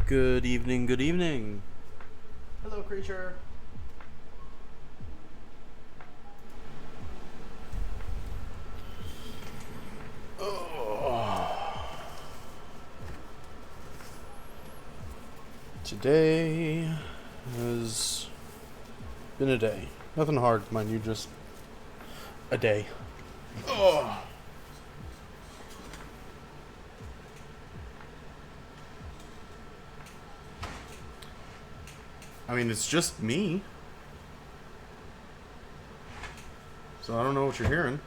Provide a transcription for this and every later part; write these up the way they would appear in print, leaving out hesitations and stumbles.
Good evening, good evening. Hello, creature. Oh. Today has been a day. Nothing hard, mind you, just a day. Oh. I mean, it's just me. So I don't know what you're hearing.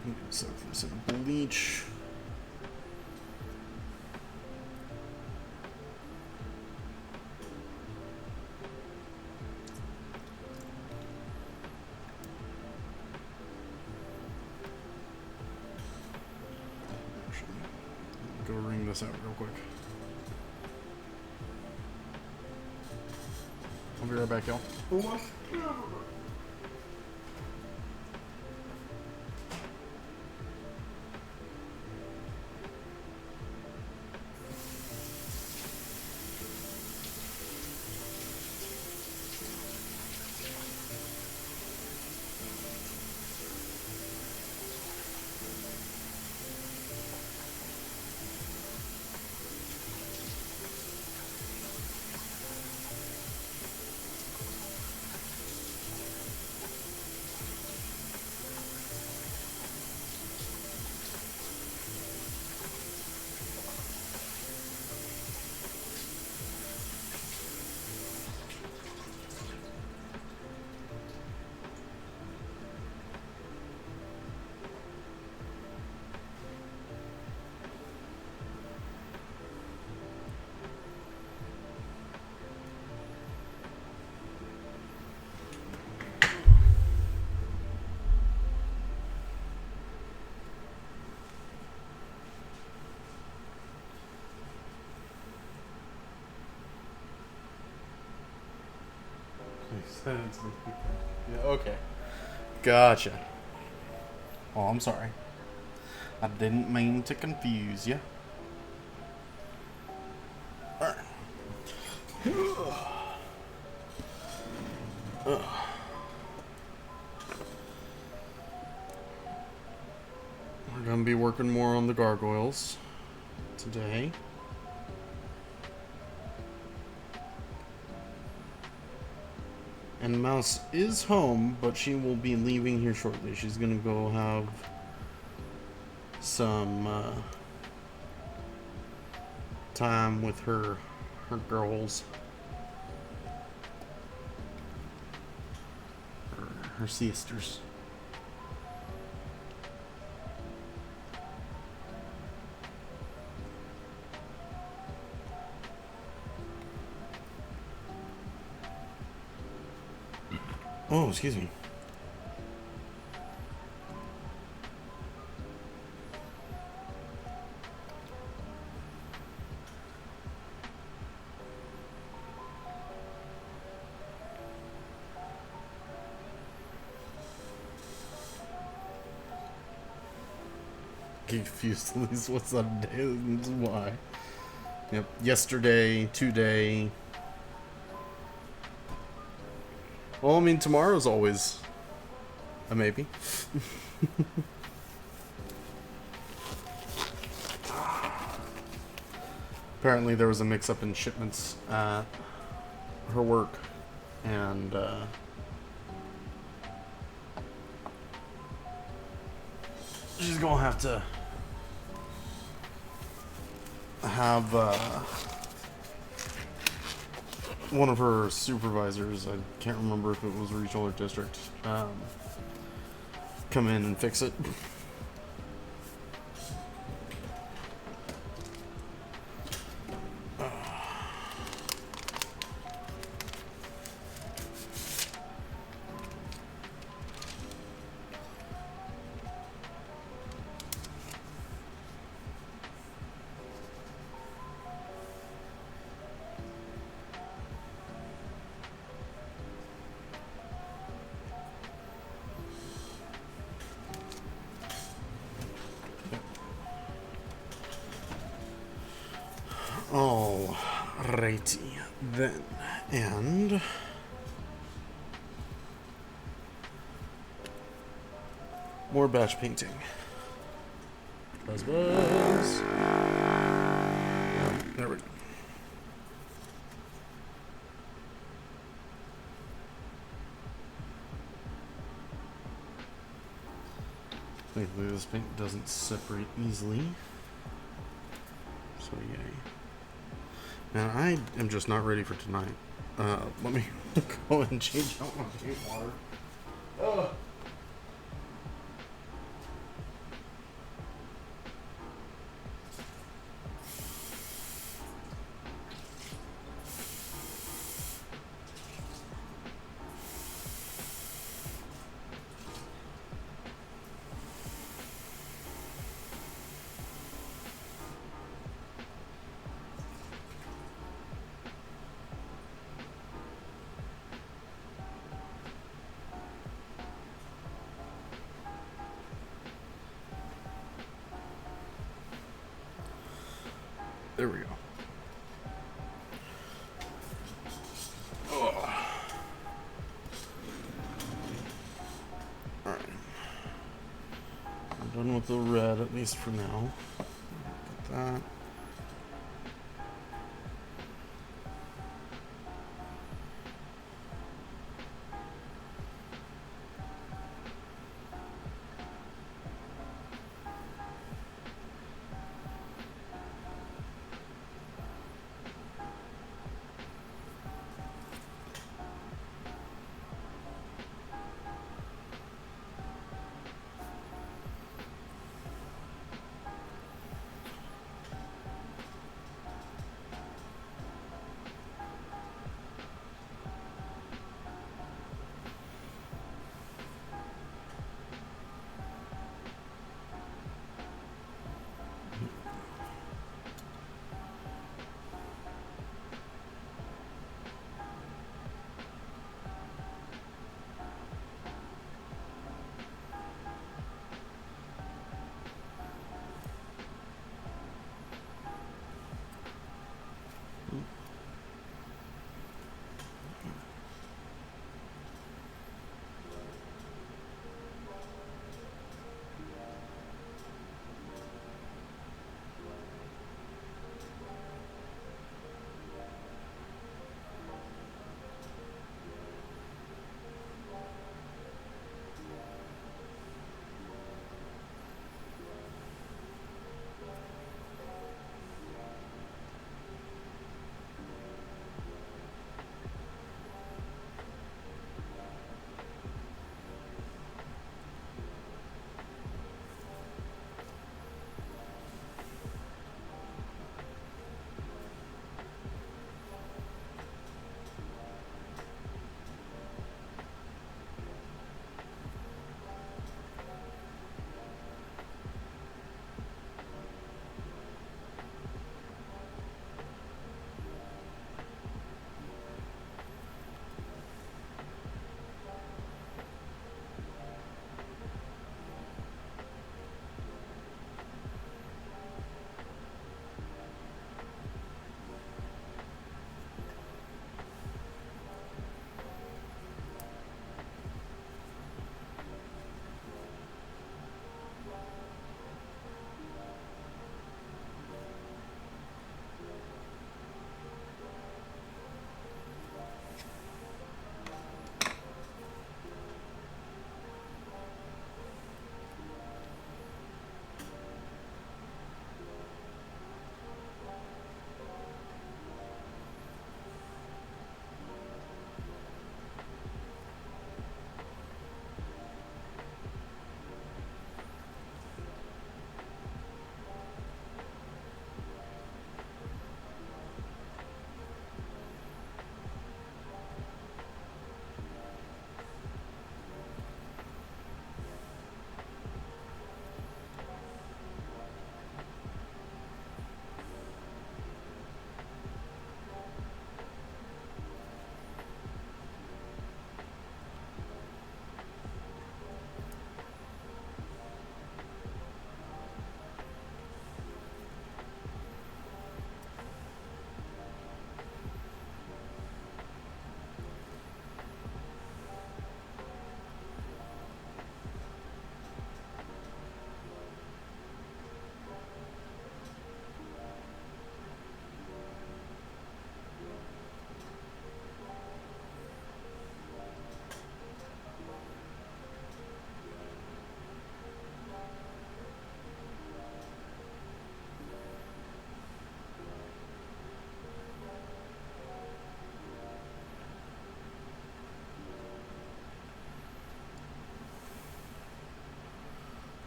I'm gonna soak this in bleach. Go wring this out real quick. I'll be right back, y'all. Yeah, okay. Gotcha. Oh, I'm sorry. I didn't mean to confuse you. Alright. We're gonna be working more on the gargoyles today. And Mouse is home, but she will be leaving here shortly. She's gonna go have some time with her girls. Her sisters. Oh, excuse me. Confused at least what's on day and why. Yep, yesterday, today. Well, I mean, tomorrow's always a maybe. Apparently there was a mix-up in shipments at her work, and she's gonna have to have one of her supervisors, I can't remember if it was regional or district, come in and fix it. Alrighty then, and more batch painting. Buzz. There we go. Thankfully this paint doesn't separate easily. So yay. Man, I am just not ready for tonight. Let me go and change out my paint water. There we go. Alright. I'm done with the red, at least for now. Put that.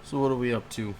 So what are we up to?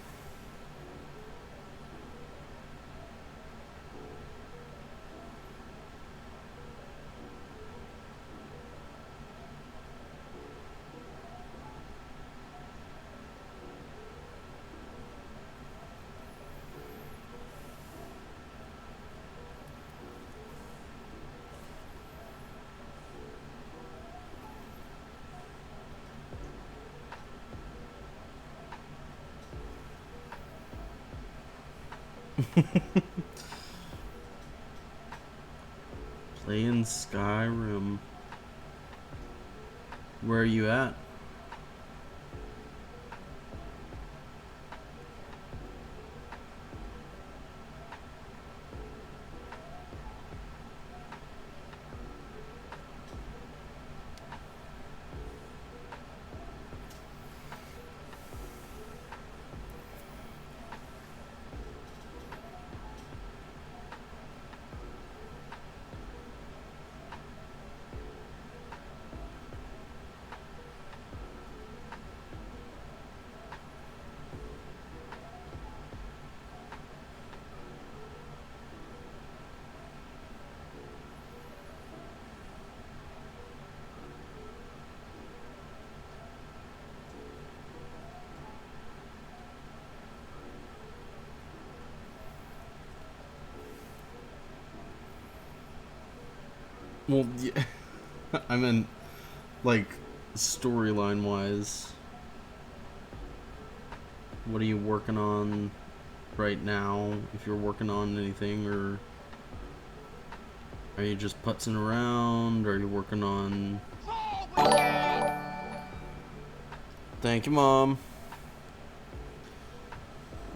Playing Skyrim. Where are you at? Well, yeah, I meant, like, storyline wise. What are you working on right now? If you're working on anything, or are you just putzing around? Are you working on... Thank you, Mom.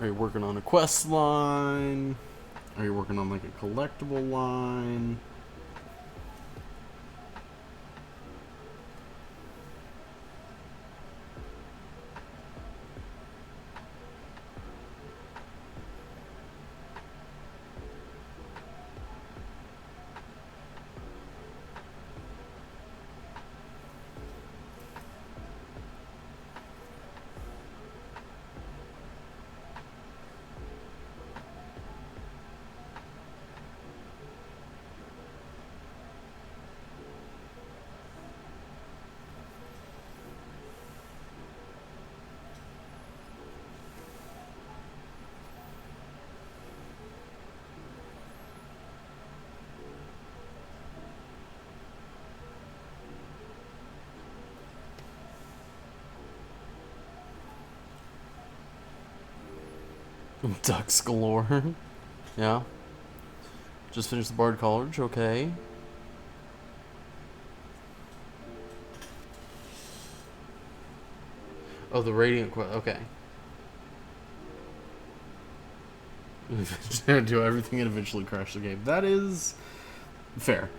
Are you working on a quest line? Are you working on, like, a collectible line? Ducks galore. Yeah. Just finished the Bard College, okay. Oh, the Radiant quest, okay. Do everything and eventually crash the game. That is fair.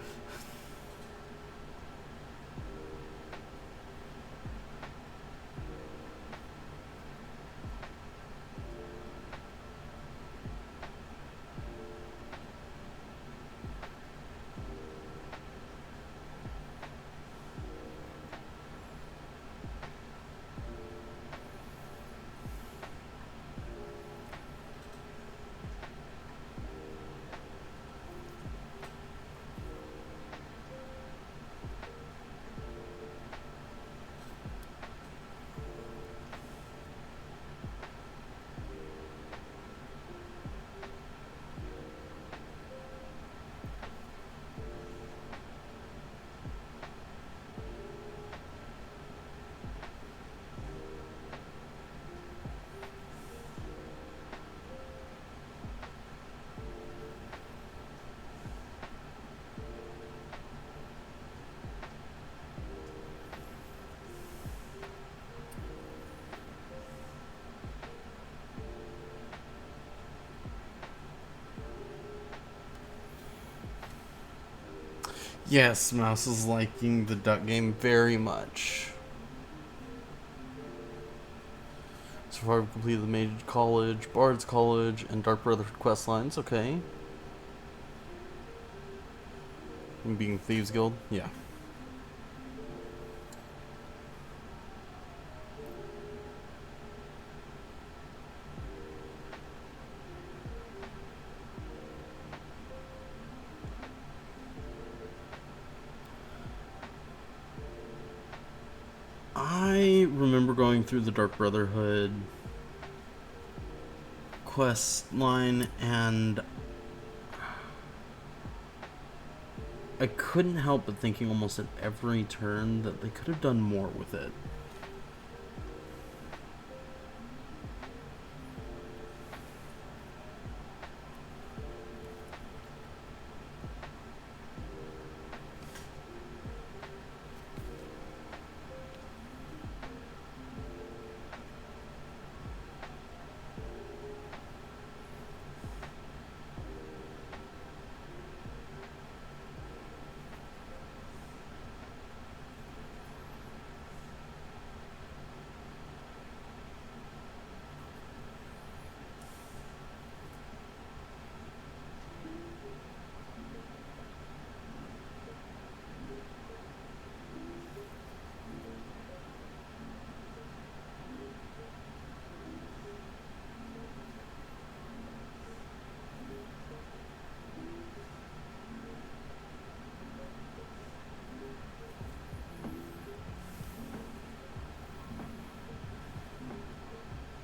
Yes, Mouse is liking the duck game very much. So far, we've completed the Mage College, Bard's College, and Dark Brotherhood quest lines. Okay. And being Thieves Guild, yeah. going through the Dark Brotherhood quest line, and I couldn't help but thinking almost at every turn that they could have done more with it.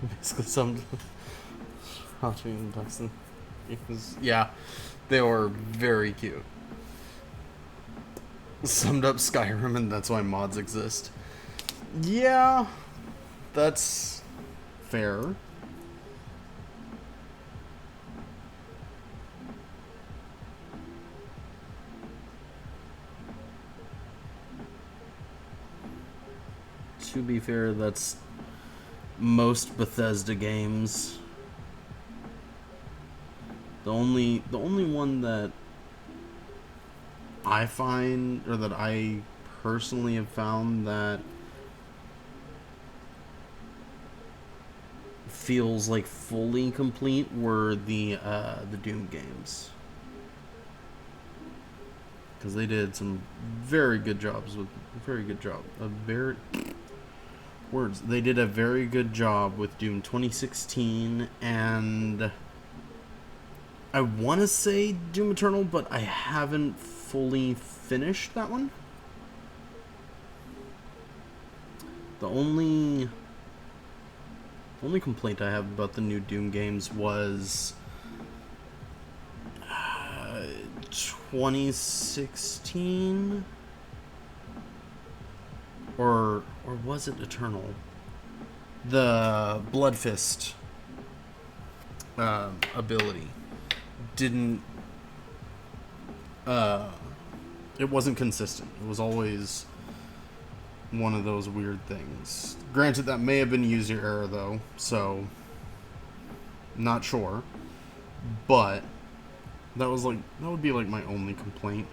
Basically, some Hachi Dustin. Yeah, they were very cute. Summed up Skyrim, and that's why mods exist. Yeah, that's fair. To be fair, that's most Bethesda games. The only one that I find, or that I personally have found, that feels like fully complete were the Doom games, because they did some very good jobs with They did a very good job with Doom 2016, and I want to say Doom Eternal, but I haven't fully finished that one. The only complaint I have about the new Doom games was 2016, or was it Eternal? The Blood Fist ability didn't. It wasn't consistent. It was always one of those weird things. Granted, that may have been user error though, so not sure. But that would be like my only complaint.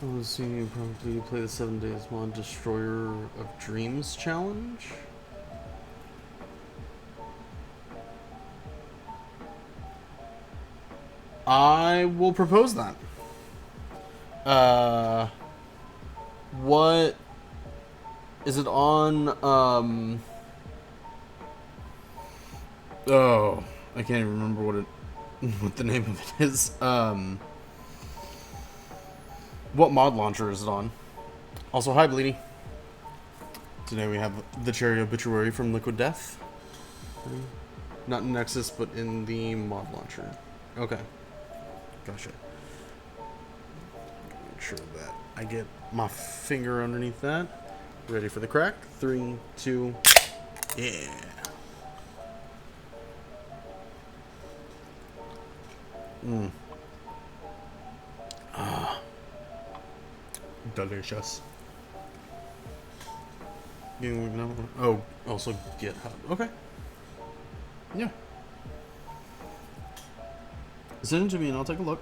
Let's see, you probably play the 7 Days mod Destroyer of Dreams challenge. I will propose that. What is it on? Oh, I can't even remember what the name of it is. What mod launcher is it on? Also, hi, Bleedy. Today we have the Cherry Obituary from Liquid Death. Not in Nexus, but in the mod launcher. Okay. Gotcha. Make sure that I get my finger underneath that. Ready for the crack. 3, 2, yeah. Delicious. Oh, also GitHub. Okay. Yeah. Send it to me and I'll take a look.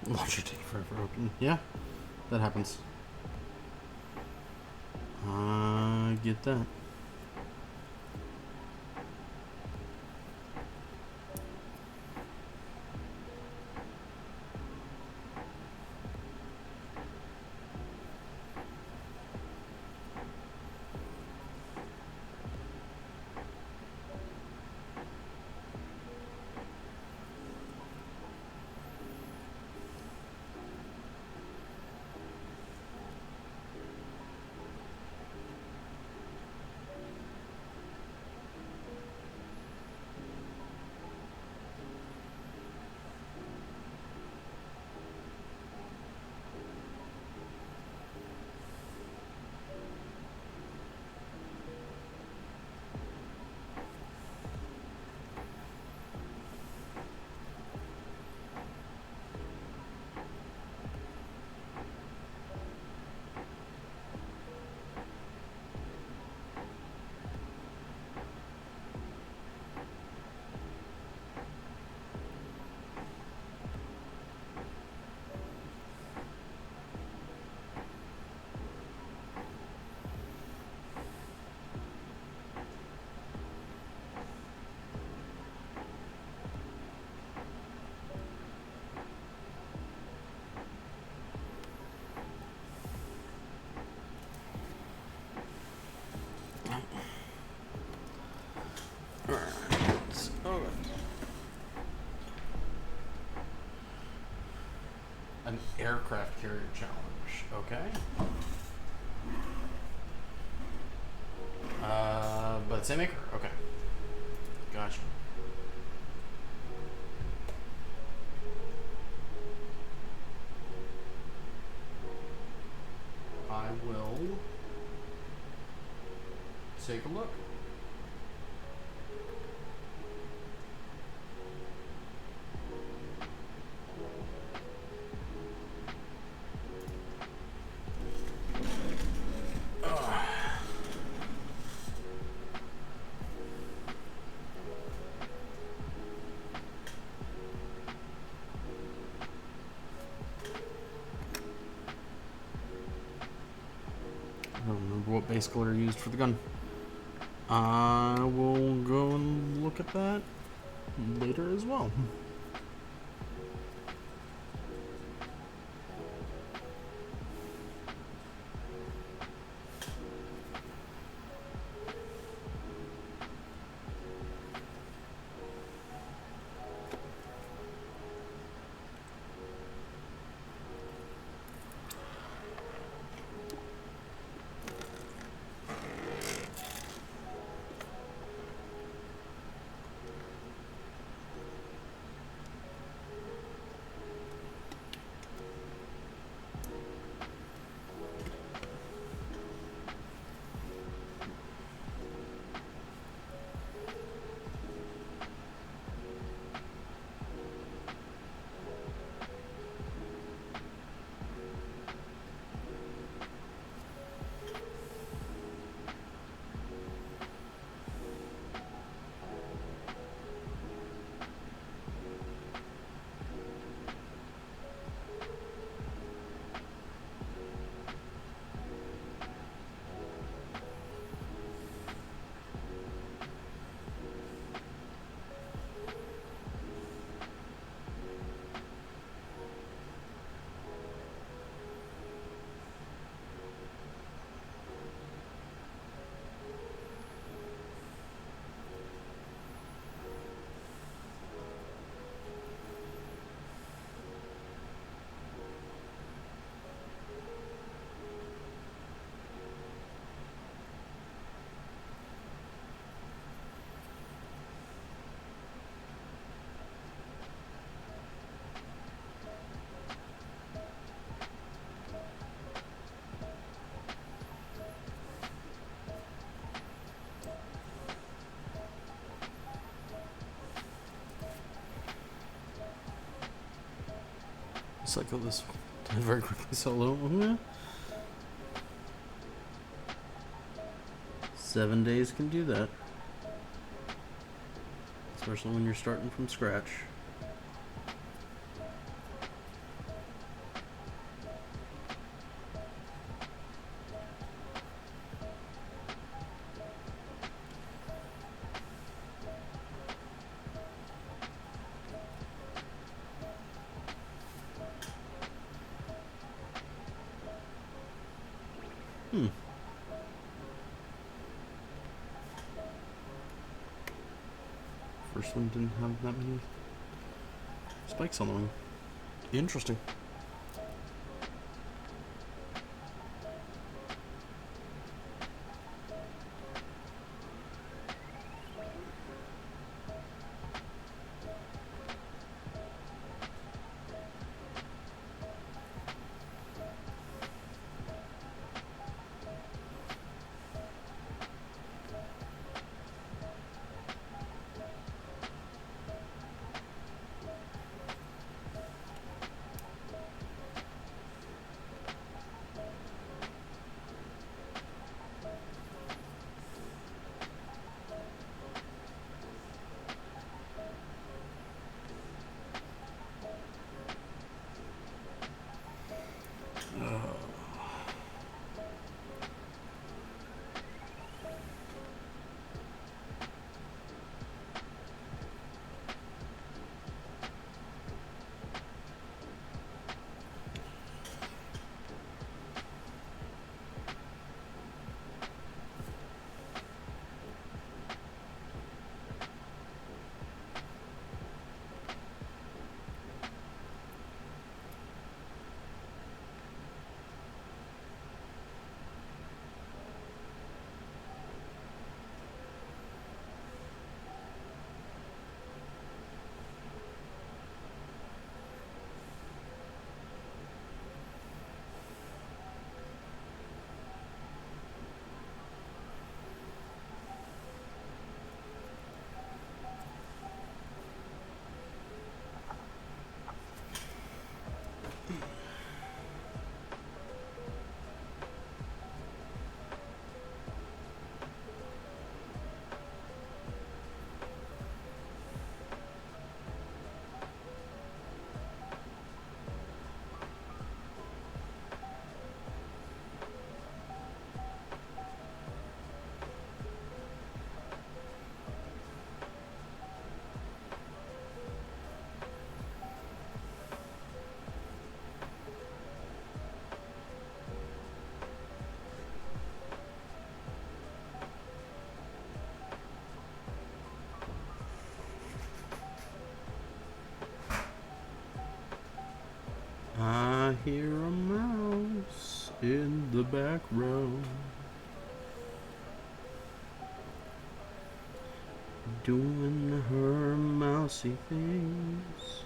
Launcher taking forever open. Yeah, that happens. I get that. An aircraft carrier challenge. Okay. But same maker. Okay. Gotcha. I will take a look. base color used for the gun. I will go and look at that later as well. Cycle this very quickly solo. Yeah. 7 days can do that. Especially when you're starting from scratch. First one didn't have that many spikes on the wing. Interesting. back row. Doing her mousy things.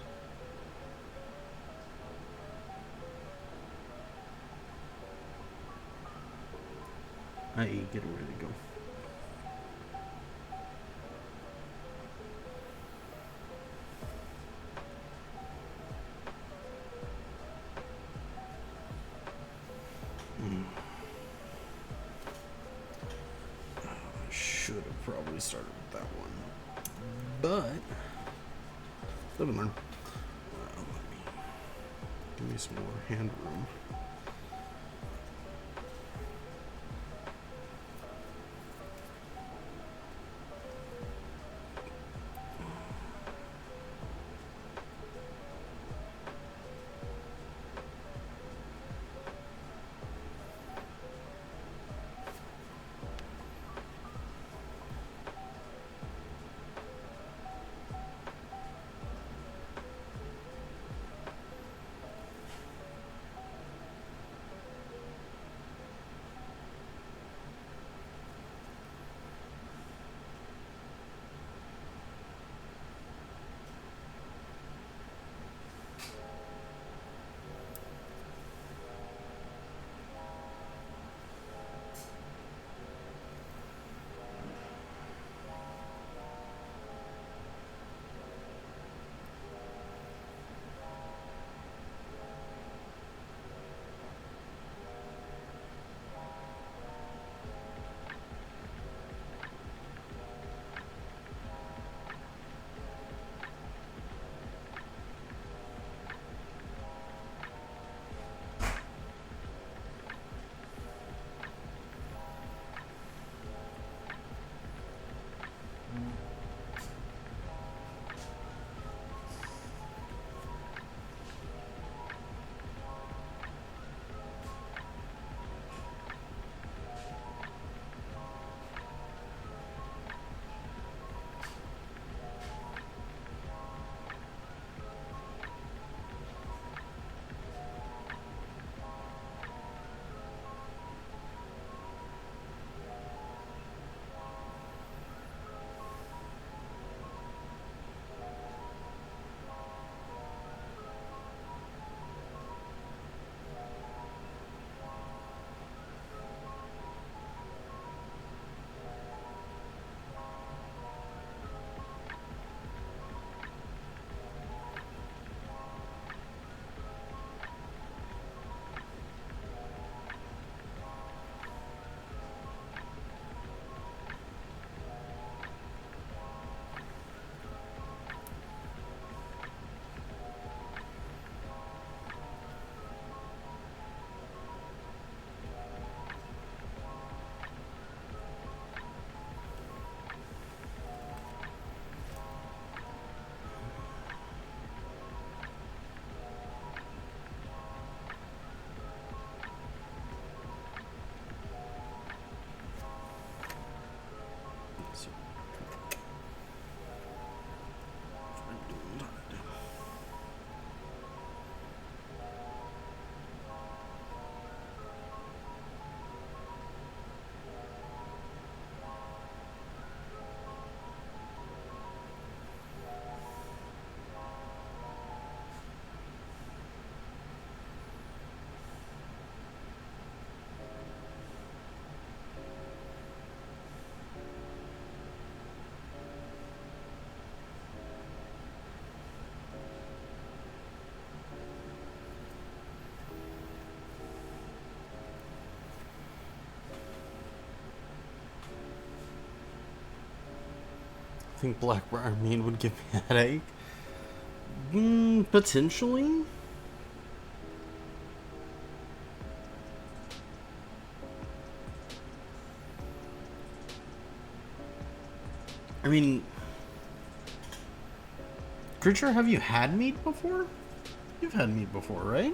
I.e. get ready to go. I should have probably started with that one. But doesn't matter. Give me some more hand room. I think Blackbriar Mead would give me a headache. Potentially. I mean, Creature, have you had mead before? You've had mead before, right?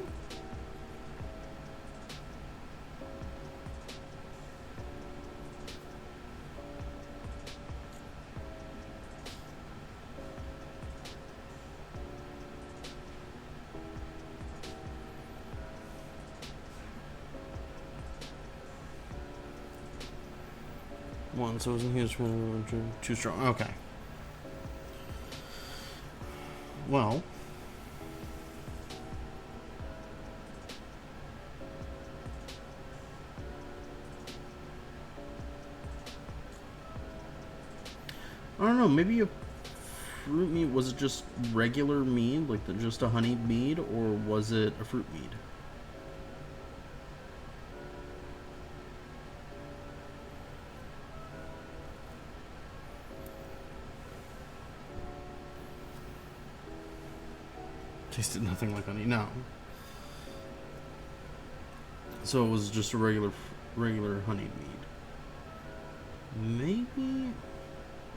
1, so it wasn't huge. Too strong. Okay. Well. I don't know, maybe a fruit mead, was it just regular mead, like just a honeyed mead, or was it a fruit mead? Tasted nothing like honey, no. So it was just a regular honeyed mead.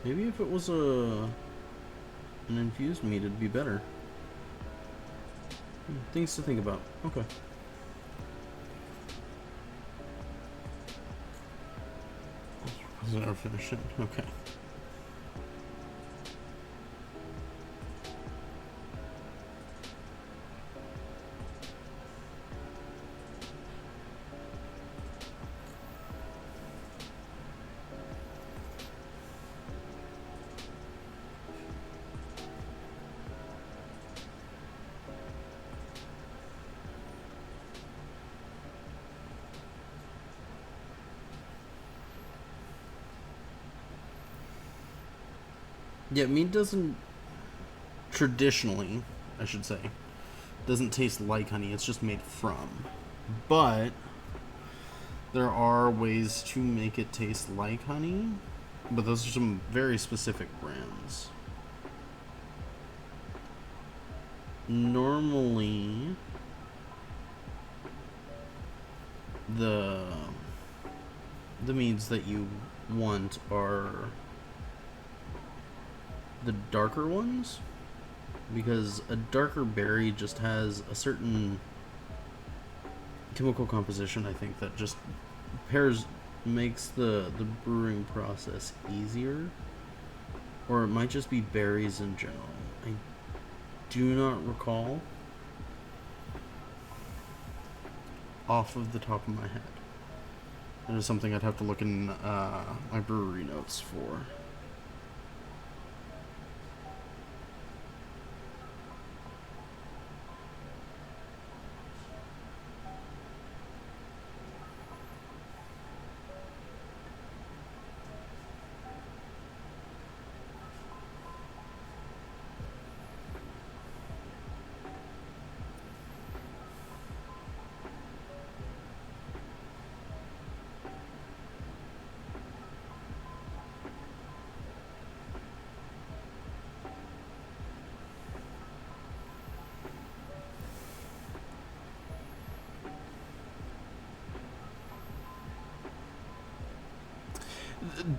Maybe if it was an infused mead, it'd be better. Things to think about. Okay. Was it ever finished it? Okay. Yeah, mead doesn't traditionally, I should say, doesn't taste like honey. It's just made from. But there are ways to make it taste like honey, but those are some very specific brands. Normally, the meads that you want are the darker ones, because a darker berry just has a certain chemical composition, I think, that just makes the brewing process easier. Or it might just be berries in general. I do not recall off of the top of my head. That is something I'd have to look in my brewery notes for.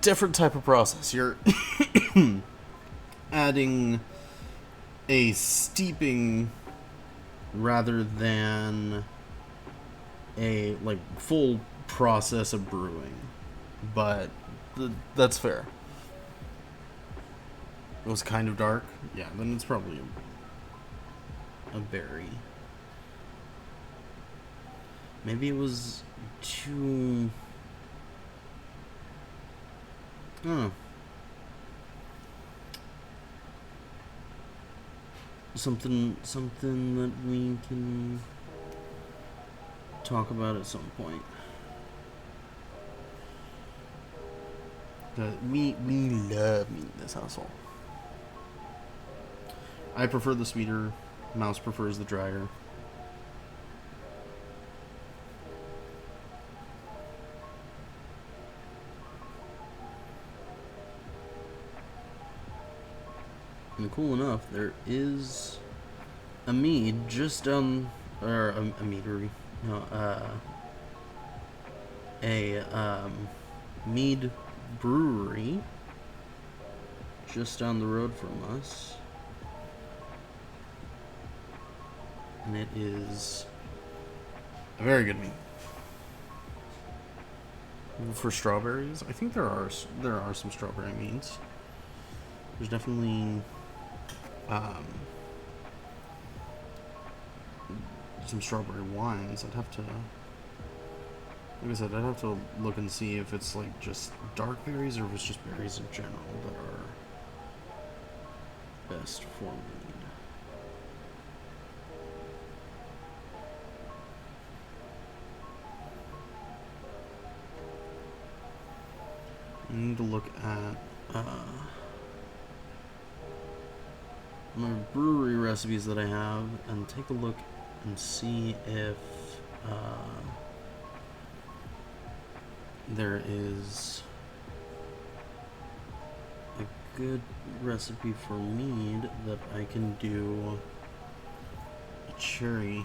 Different type of process. You're adding a steeping rather than a full process of brewing, but that's fair. It was kind of dark. Yeah, then it's probably a berry. Maybe it was too... I don't know. Something that we can talk about at some point. We love meat in this household. I prefer the sweeter. Mouse prefers the drier. And cool enough, there is a mead just down, or a meadery, no, a mead brewery just down the road from us, and it is a very good mead. For strawberries, I think there are some strawberry meads. There's definitely some strawberry wines. I'd have to Like I said, I'd have to look and see if it's like just dark berries or if it's just berries in general that are best for mead. I need to look at my brewery recipes that I have and take a look and see if there is a good recipe for mead that I can do a cherry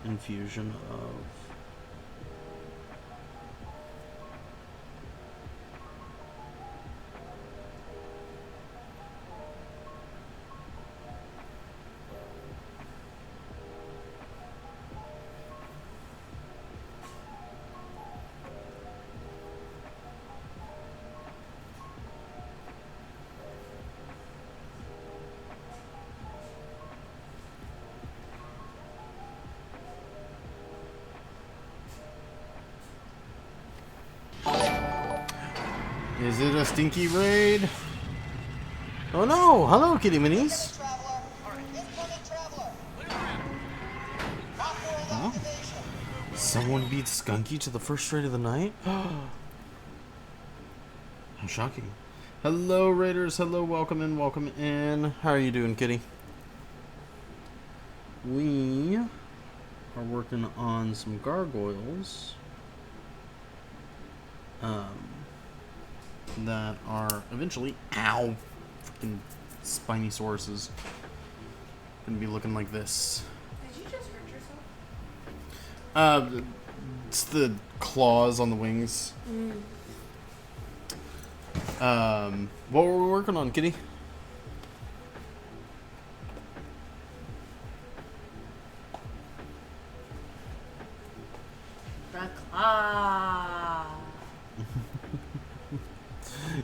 infusion of. Is it a stinky raid? Oh no! Hello, kitty minis! Oh. Someone beat Skunky to the first raid of the night? How shocking. Hello, raiders. Hello, welcome in, welcome in. How are you doing, kitty? We are working on some gargoyles. That are eventually, ow, freaking spiny sauruses, gonna be looking like this. Did you just hurt yourself? It's the claws on the wings. What were we working on, kitty? The claw.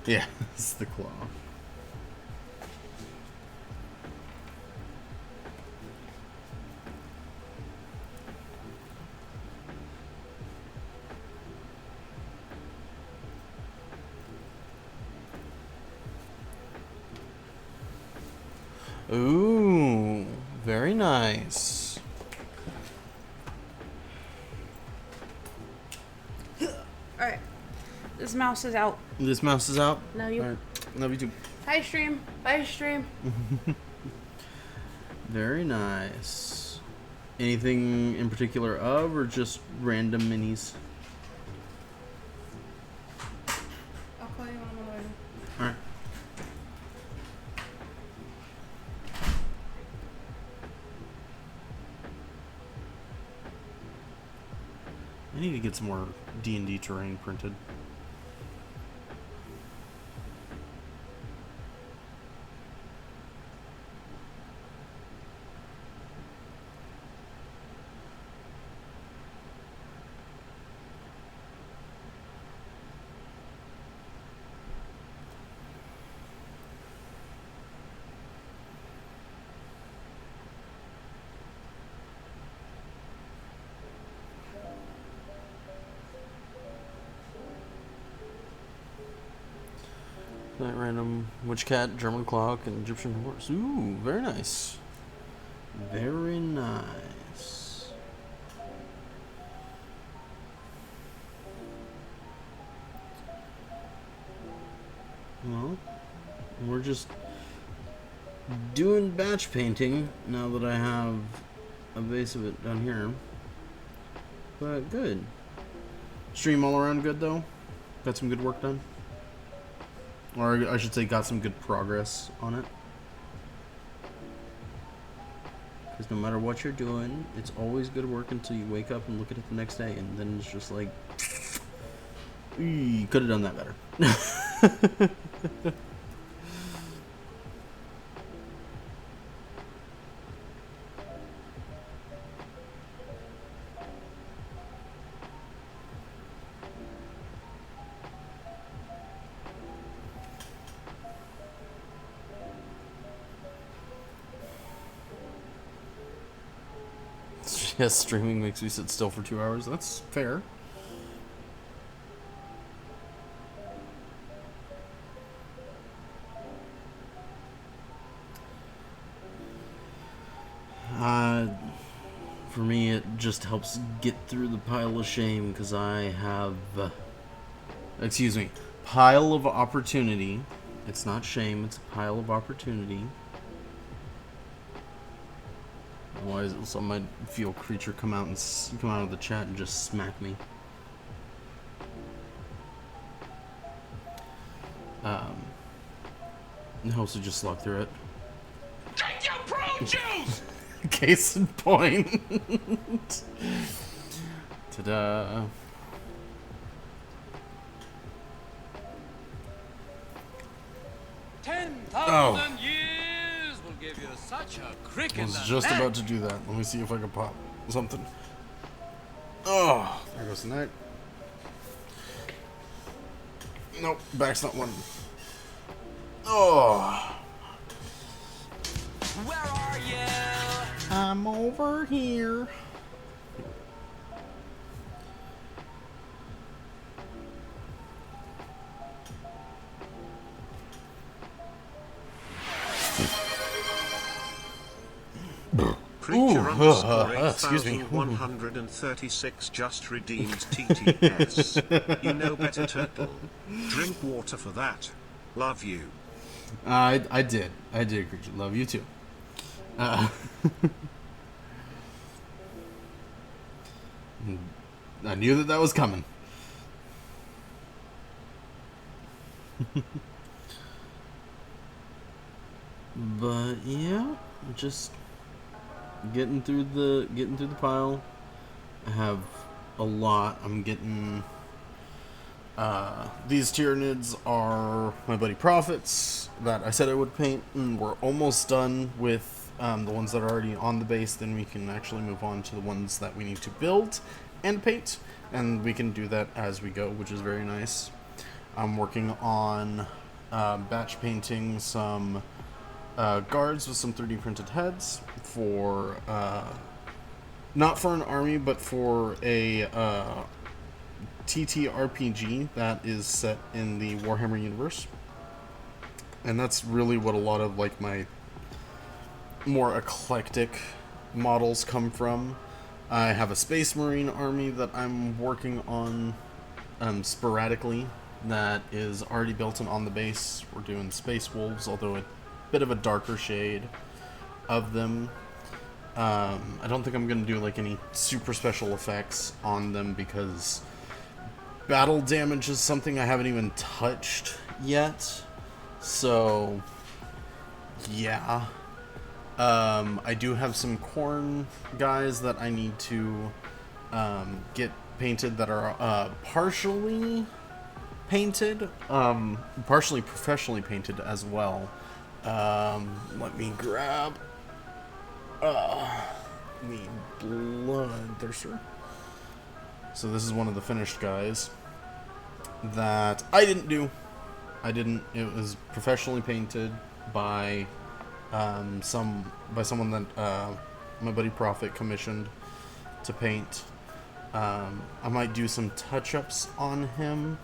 Yeah, it's the claw. Ooh, very nice. Alright. This mouse is out. This mouse is out? Now you. All right. Love you too. Bye, stream. Bye, stream. Very nice. Anything in particular of, or just random minis? I'll call you when I'm on the way. Alright. I need to get some more D&D terrain printed. That random witch cat, German clock, and Egyptian horse. Ooh, very nice. Very nice. Well, we're just doing batch painting now that I have a base of it down here. But good. Stream all around good though? Got some good work done? Or I should say got some good progress on it. Because no matter what you're doing, it's always good work until you wake up and look at it the next day, and then it's just like, you could have done that better. Yes, streaming makes me sit still for 2 hours. That's fair. For me, it just helps get through the pile of shame because I have, excuse me, pile of opportunity. It's not shame, it's a pile of opportunity. Otherwise, I might feel creature come out of the chat and just smack me. It helps to just slog through it. Drink your prune juice! Case in point. Ta-da. Oh. 10,000 years will give you such a crick I in was the just neck. about to do that. Let me see if I can pop something. Oh, there goes the night. Nope, back's not one. Oh. Where are you? I'm over here. Creature underscore excuse me. 8136 just redeemed TTS. You know better, turtle. Drink water for that. Love you. I did, creature. Love you too. I knew that was coming. but yeah, just getting through the pile. I have a lot. I'm getting. These Tyranids are my buddy Prophets that I said I would paint, and we're almost done with the ones that are already on the base. Then we can actually move on to the ones that we need to build and paint, and we can do that as we go, which is very nice. I'm working on batch painting some guards with some 3D printed heads for not for an army, but for a TTRPG that is set in the Warhammer universe. And that's really what a lot of like my more eclectic models come from. I have a Space Marine army that I'm working on sporadically that is already built and on the base. We're doing Space Wolves, although a bit of a darker shade of them. I don't think I'm going to do like any super special effects on them because battle damage is something I haven't even touched yet. So, yeah. I do have some corn guys that I need to get painted that are partially painted, partially professionally painted as well. Let me grab the Bloodthirster. So this is one of the finished guys that I didn't do. It was professionally painted by someone that my buddy Prophet commissioned to paint. I might do some touch-ups on him,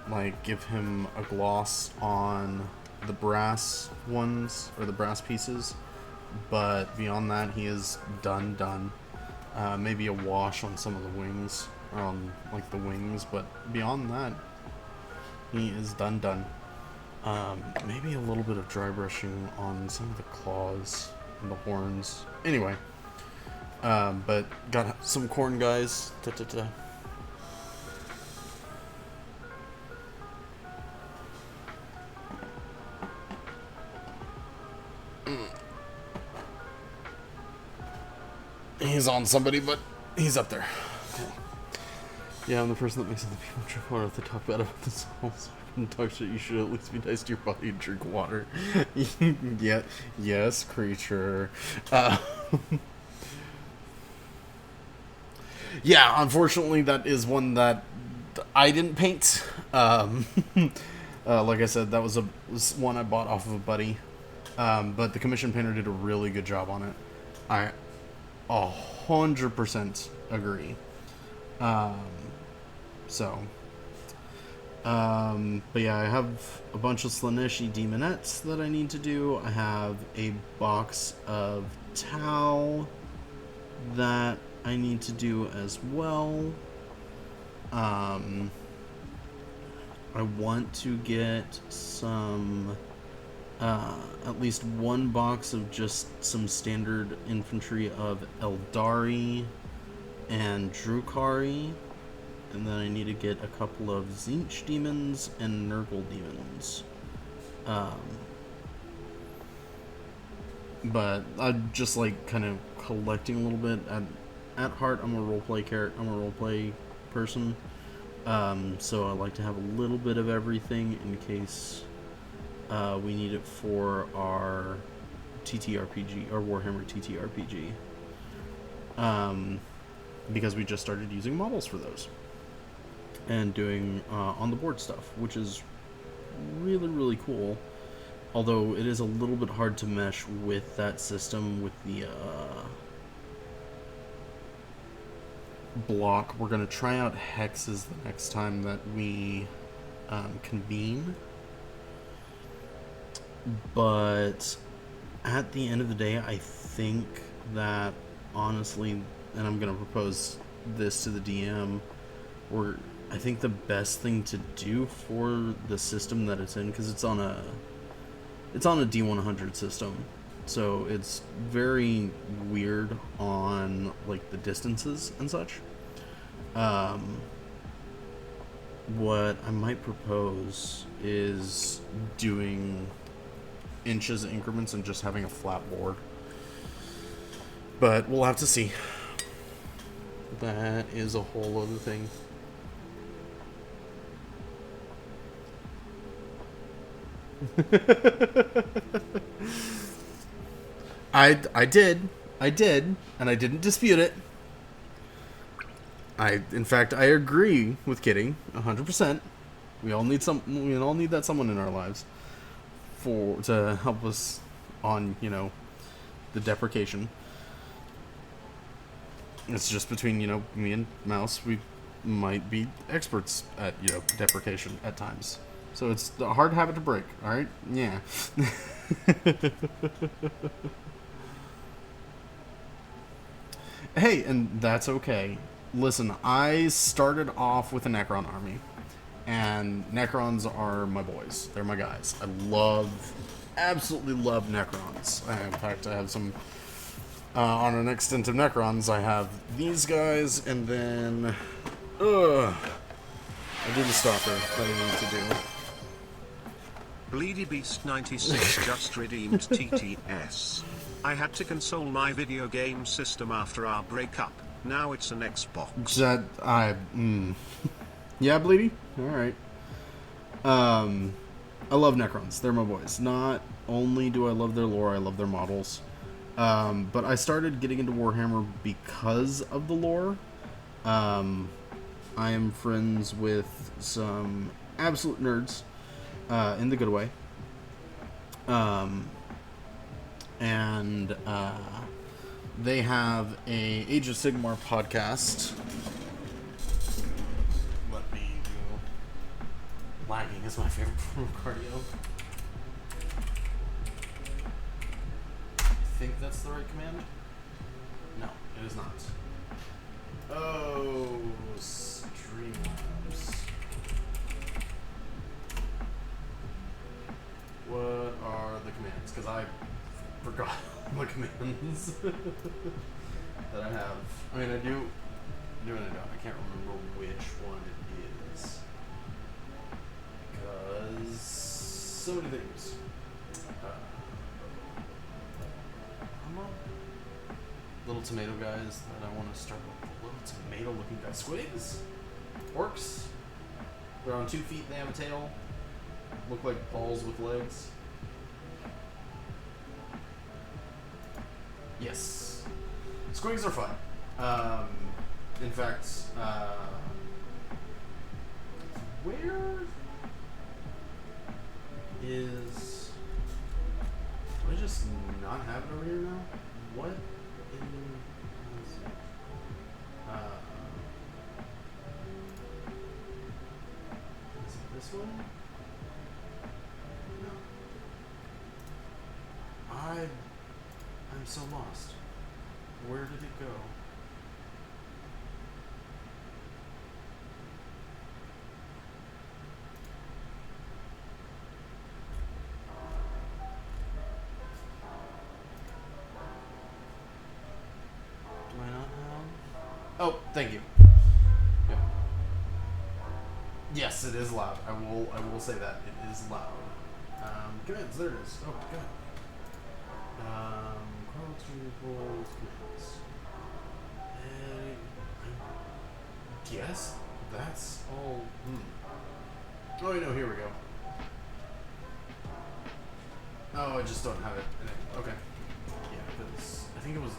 like give him a gloss on the brass ones or the brass pieces, but beyond that he is done. Maybe a wash on some of the wings, or on like the wings, but beyond that he is done. Maybe a little bit of dry brushing on some of the claws and the horns. Anyway, but got some corn guys. He's on somebody, but he's up there. Okay. Yeah, I'm the person that makes other people drink water if they talk bad about themselves. And talk shit, you should at least be nice to your body and drink water. Yeah, yes, creature. Yeah, unfortunately, that is one that I didn't paint. Like I said, that was one I bought off of a buddy. But the commission painter did a really good job on it. I 100% agree. But yeah, I have a bunch of Slaaneshi Demonettes that I need to do. I have a box of Tau that I need to do as well. I want to get some, at least one box of just some standard infantry of Eldari and Drukari, and then I need to get a couple of Tzeentch demons and Nurgle demons. But I'm just like kind of collecting a little bit. At heart, I'm a roleplay person. So I like to have a little bit of everything in case we need it for our TTRPG, our Warhammer TTRPG. Because we just started using models for those and doing on the board stuff, which is really, really cool. Although it is a little bit hard to mesh with that system with the block. We're going to try out hexes the next time that we convene. But at the end of the day, I think that honestly, and I'm going to propose this to the DM, I think the best thing to do for the system that it's in, because it's on a D100 system, so it's very weird on like the distances and such. What I might propose is doing inches increments and just having a flat board, but we'll have to see. That is a whole other thing. I did, and I didn't dispute it. In fact, I agree with Kitty 100%. We all need that someone in our lives to help us on, the deprecation. It's just between, me and Mouse, we might be experts at, deprecation at times. So it's a hard habit to break, alright? Yeah. Hey, and that's okay. Listen, I started off with a Necron army, and Necrons are my boys. They're my guys. I absolutely love Necrons. In fact, I have some, on an extent of Necrons, I have these guys, and then, I do the Stalker that I need to do. Bleedy Beast 96 just redeemed TTS. I had to console my video game system after our breakup. Now it's an Xbox. Yeah, Bleedy? Alright. I love Necrons. They're my boys. Not only do I love their lore, I love their models. But I started getting into Warhammer because of the lore. I am friends with some absolute nerds, in the good way. And they have a Age of Sigmar podcast. Let me do... Lagging is my favorite form of cardio. I think that's the right command. No, it is not. Oh, Streamlabs. What are the commands? Because I forgot the commands that I have. I mean, I do and I don't. I can't remember which one it is. Because so many things. Little tomato guys that I want to start with. Little tomato looking guys. Squigs? Orcs? They're on 2 feet, they have a tail. Look like balls with legs. Yes. Squigs are fun. In fact, where is... Do I just not have it over here now? What in... is it this one? No. I'm so lost. Where did it go? Do I not have? Oh, thank you. Yep. Yes, it is loud. I will say that it is loud. Commands. There it is. Oh god. Commands. I guess that's all. Oh, no, here we go. Oh, I just don't have it in it. Okay. Yeah, because I think it was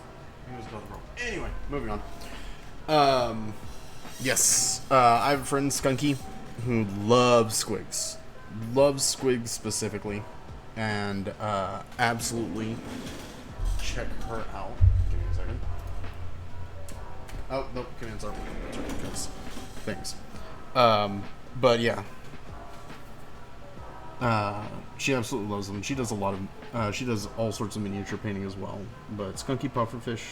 going wrong. Anyway, moving on. Yes. I have a friend, Skunky, who loves squigs. Loves squigs specifically. And absolutely check her out. Give me a second. Oh, nope, commands aren't working. Because things. But yeah. She absolutely loves them. She does a lot of, she does all sorts of miniature painting as well. But Skunky Pufferfish,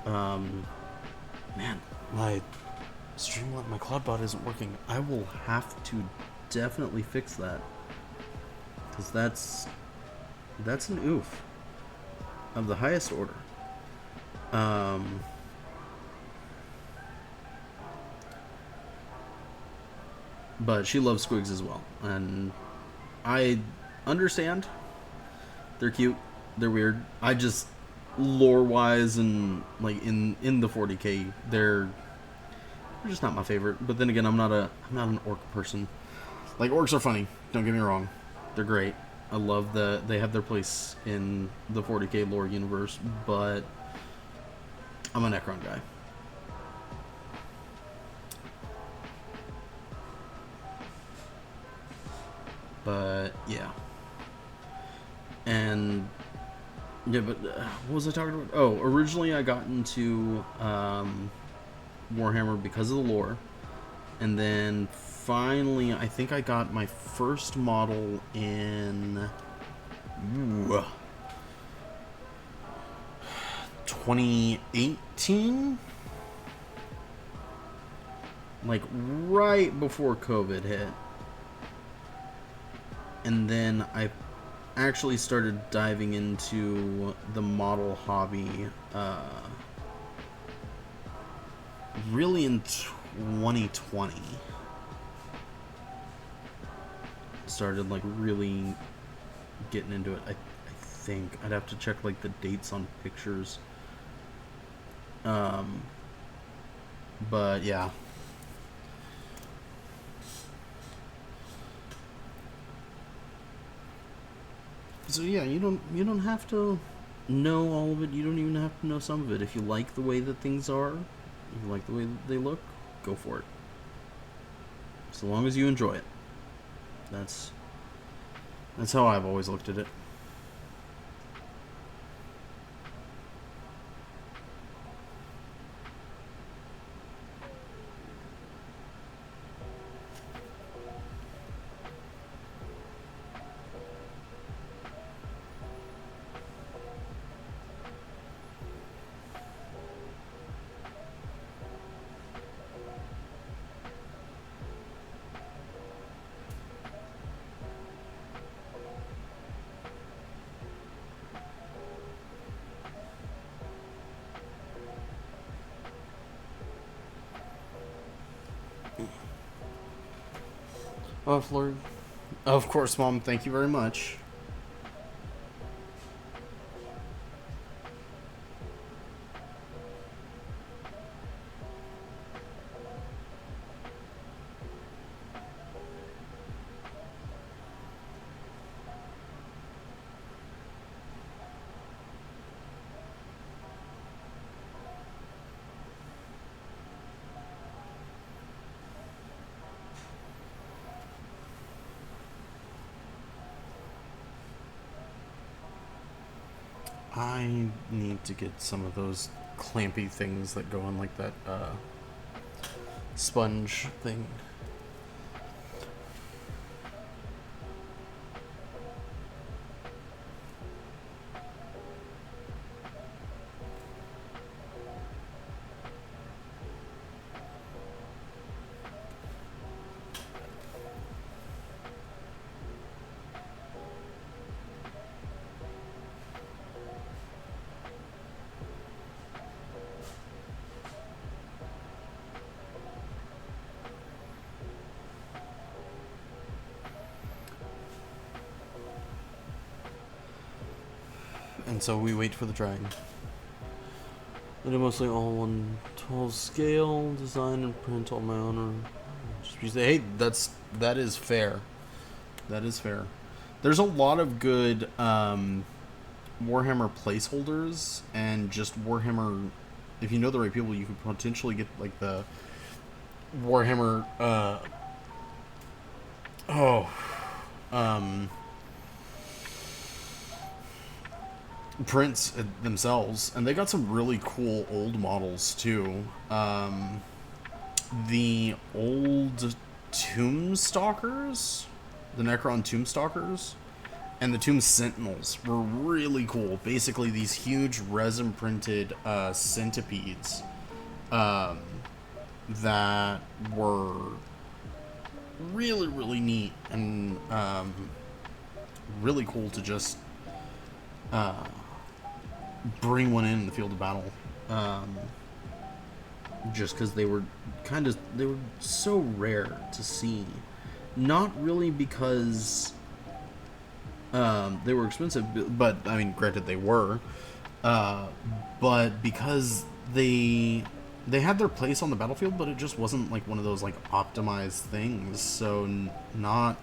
man, my Streamlabs, my CloudBot isn't working. I will have to definitely fix that. Because that's an oof of the highest order. But she loves squigs as well, and I understand. They're cute, they're weird. I just lore-wise and like in the 40k, they're just not my favorite. But then again, I'm not an orc person. Like, orcs are funny. Don't get me wrong. They're great. I love that they have their place in the 40k lore universe, but I'm a Necron guy. But yeah. And yeah, but what was I talking about? Oh, originally I got into Warhammer because of the lore, and then finally I think I got my first model in 2018, like right before COVID hit. And then I actually started diving into the model hobby really in 2020. Started like really getting into it. I think I'd have to check like the dates on pictures. But yeah. So yeah, you don't have to know all of it. You don't even have to know some of it. If you like the way that things are, if you like the way that they look, go for it. So long as you enjoy it. That's how I've always looked at it. Oh, Lord. Of course, Mom. Thank you very much. I need to get some of those clampy things that go on like that sponge thing. And so we wait for the dragon. I do mostly all 1/12 scale, design and print all my own. Or just hey, that is fair. That is fair. There's a lot of good Warhammer placeholders, and just Warhammer. If you know the right people, you could potentially get like the Warhammer. Prints themselves, and they got some really cool old models too. The old Tomb Stalkers, the Necron Tomb Stalkers, and the Tomb Sentinels were really cool. Basically, these huge resin printed centipedes that were really, really neat and really cool to just bring one in the field of battle, just because they were so rare to see. Not really because they were expensive, but I mean, granted they were, but because they had their place on the battlefield, but it just wasn't like one of those like optimized things. So not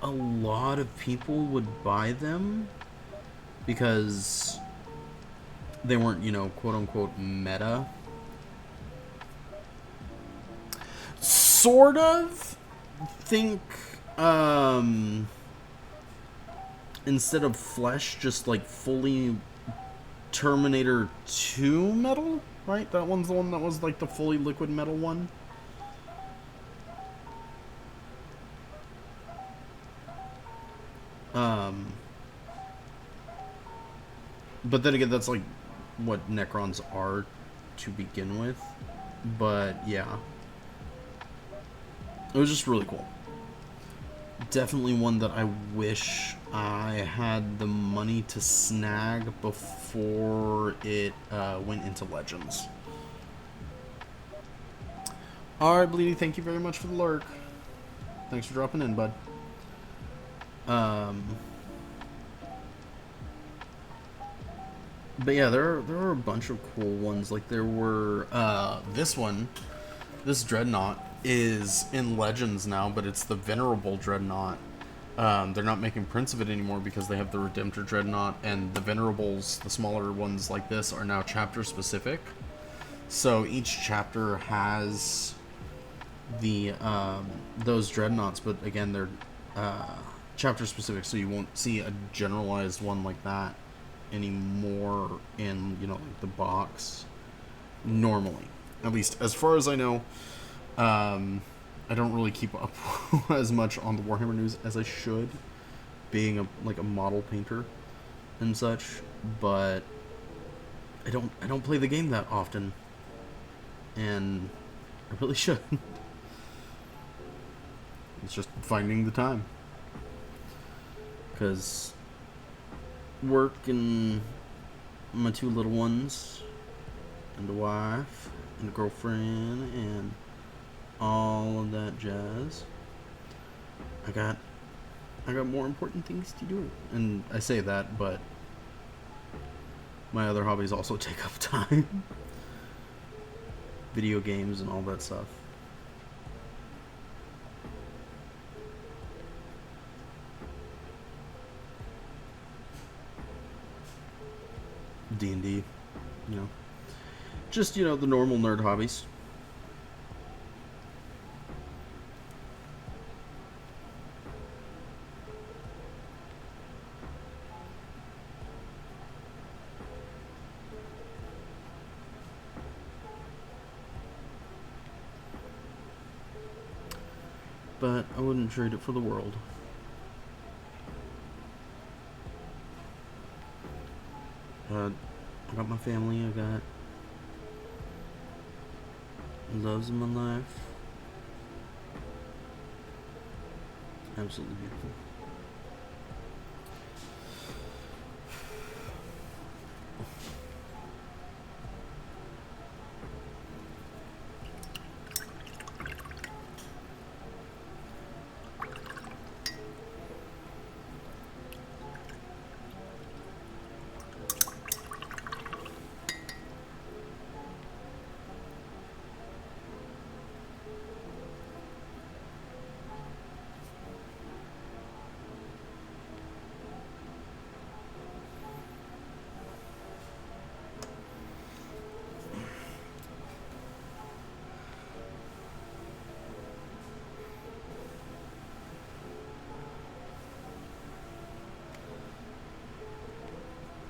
a lot of people would buy them because they weren't, quote unquote meta. Sort of think instead of flesh, just like fully Terminator 2 metal, right? That one's the one that was like the fully liquid metal one. But then again, that's like what Necrons are to begin with. But yeah, it was just really cool. Definitely one that I wish I had the money to snag before it went into Legends. Alright, Bleedy, thank you very much for the lurk. Thanks for dropping in, bud. But yeah, there are a bunch of cool ones. Like there were this Dreadnought is in Legends now, but it's the Venerable Dreadnought. They're not making prints of it anymore because they have the Redemptor Dreadnought, and the Venerables, the smaller ones like this, are now chapter specific. So each chapter has the those Dreadnoughts, but again, they're chapter specific, so you won't see a generalized one like that anymore in the box normally. At least as far as I know. I don't really keep up as much on the Warhammer news as I should, being a model painter and such, but I don't play the game that often, and I really should. It's just finding the time, because work and my two little ones and a wife and a girlfriend and all of that jazz. I got more important things to do. And I say that, but my other hobbies also take up time. Video games and all that stuff. D&D, just, the normal nerd hobbies. But I wouldn't trade it for the world. I got my family, I got loves in my life. Absolutely beautiful.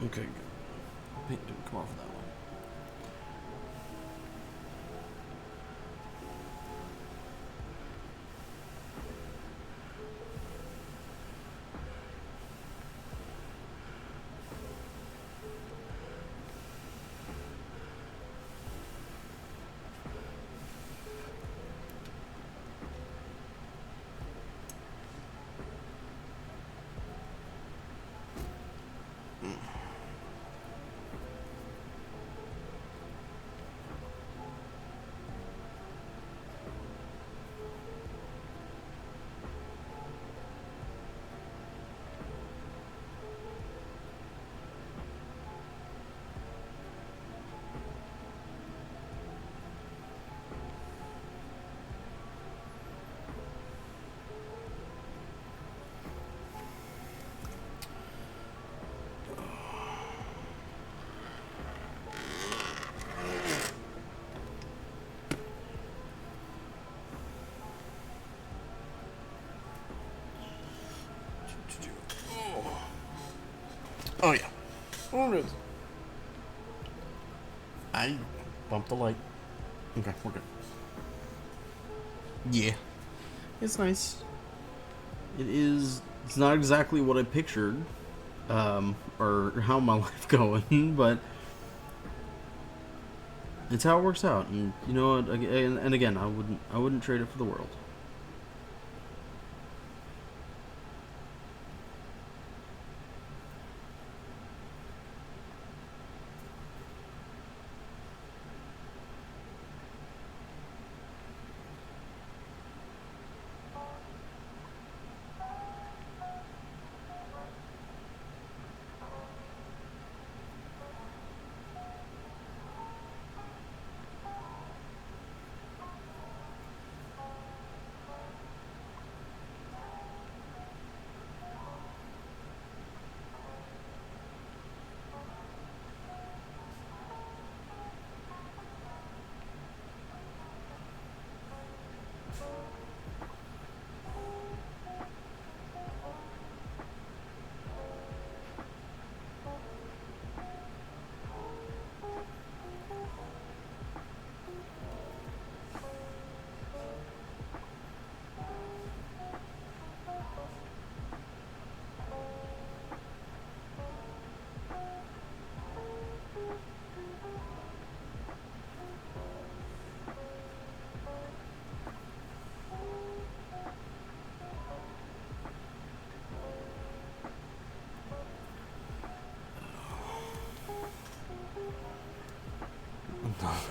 Okay, good. Paint didn't come off that one. Oh yeah. Oh, it is. I bumped the light. Okay, we're good. Yeah. It's nice. It is. It's not exactly what I pictured, or how my life going, but it's how it works out. And you know what? And again, I wouldn't trade it for the world.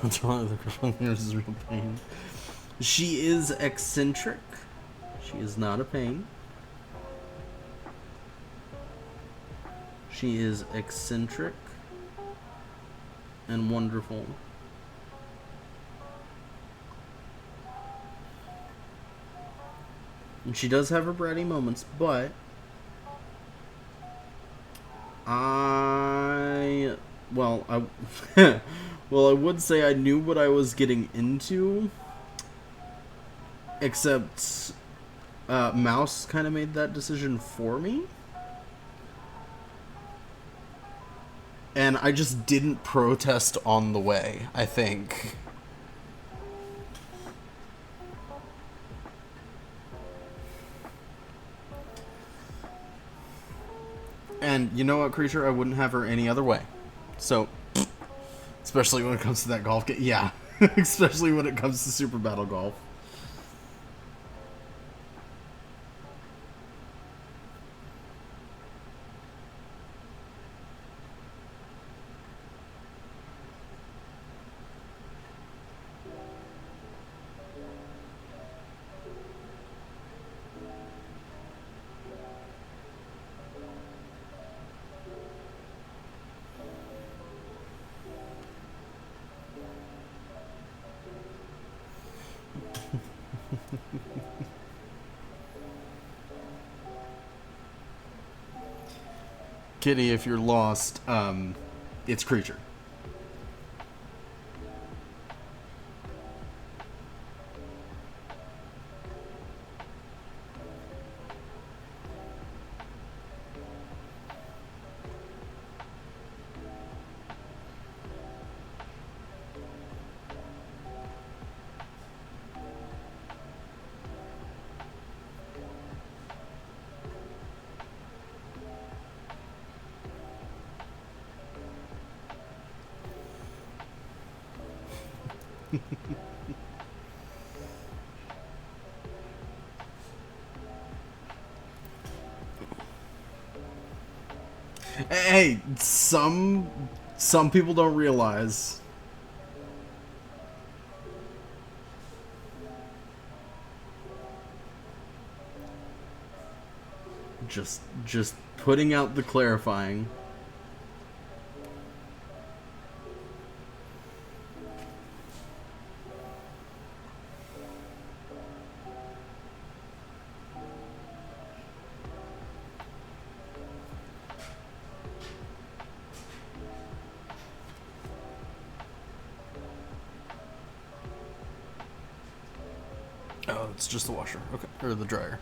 What's wrong with her? This is real pain. She is eccentric. She is not a pain. She is eccentric and wonderful. And she does have her bratty moments, but I well, I would say I knew what I was getting into, except Mouse kind of made that decision for me. And I just didn't protest on the way, I think. And you know what, Creature? I wouldn't have her any other way. So, especially when it comes to that golf game. Yeah, especially when it comes to Super Battle Golf. Kitty, if you're lost, it's Creature. Hey, some people don't realize. Just putting out the clarifying. Oh, it's just the washer. Okay, or the dryer.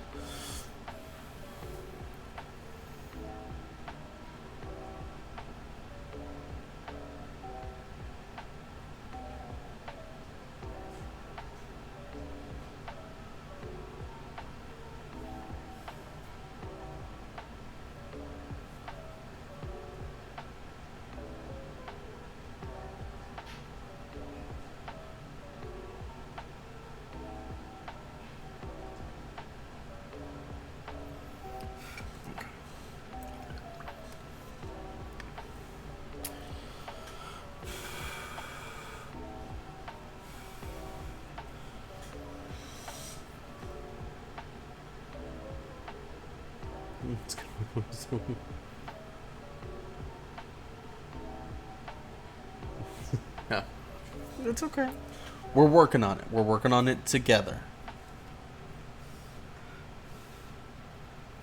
It's gonna be yeah, it's okay. We're working on it. We're working on it together.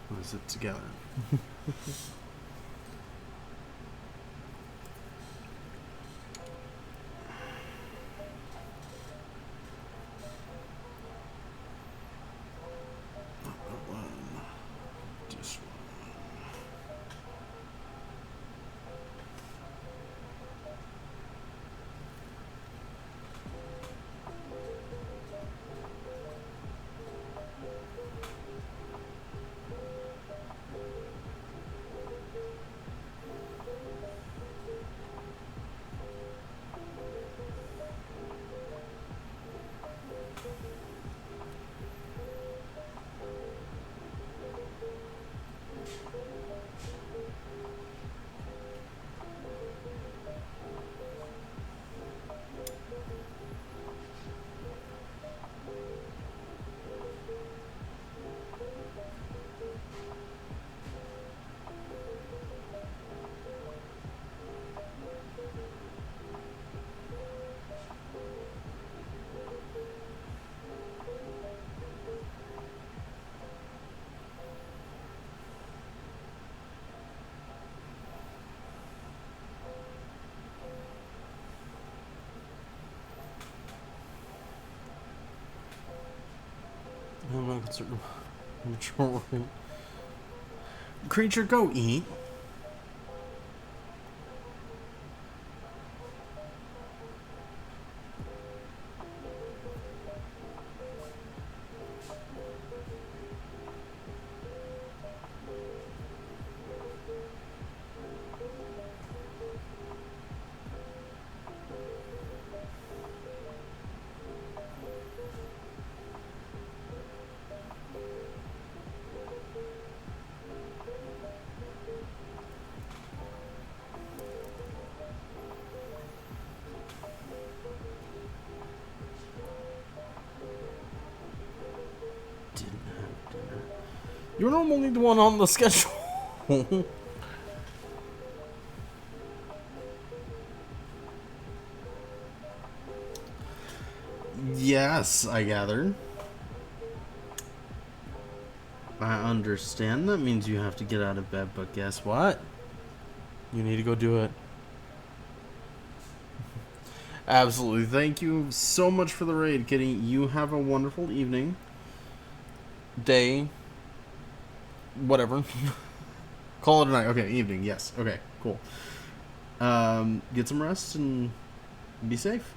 What is it together? This one. I'm not concerned. I'm sure. Creature, go eat. Didn't have dinner. You're normally the one on the schedule. Yes, I gather. I understand. That means you have to get out of bed, but guess what? You need to go do it. Absolutely. Thank you so much for the raid, Kitty. You have a wonderful evening. Day. Whatever. Call it a night. Okay, evening. Yes. Okay, cool. Get some rest and be safe.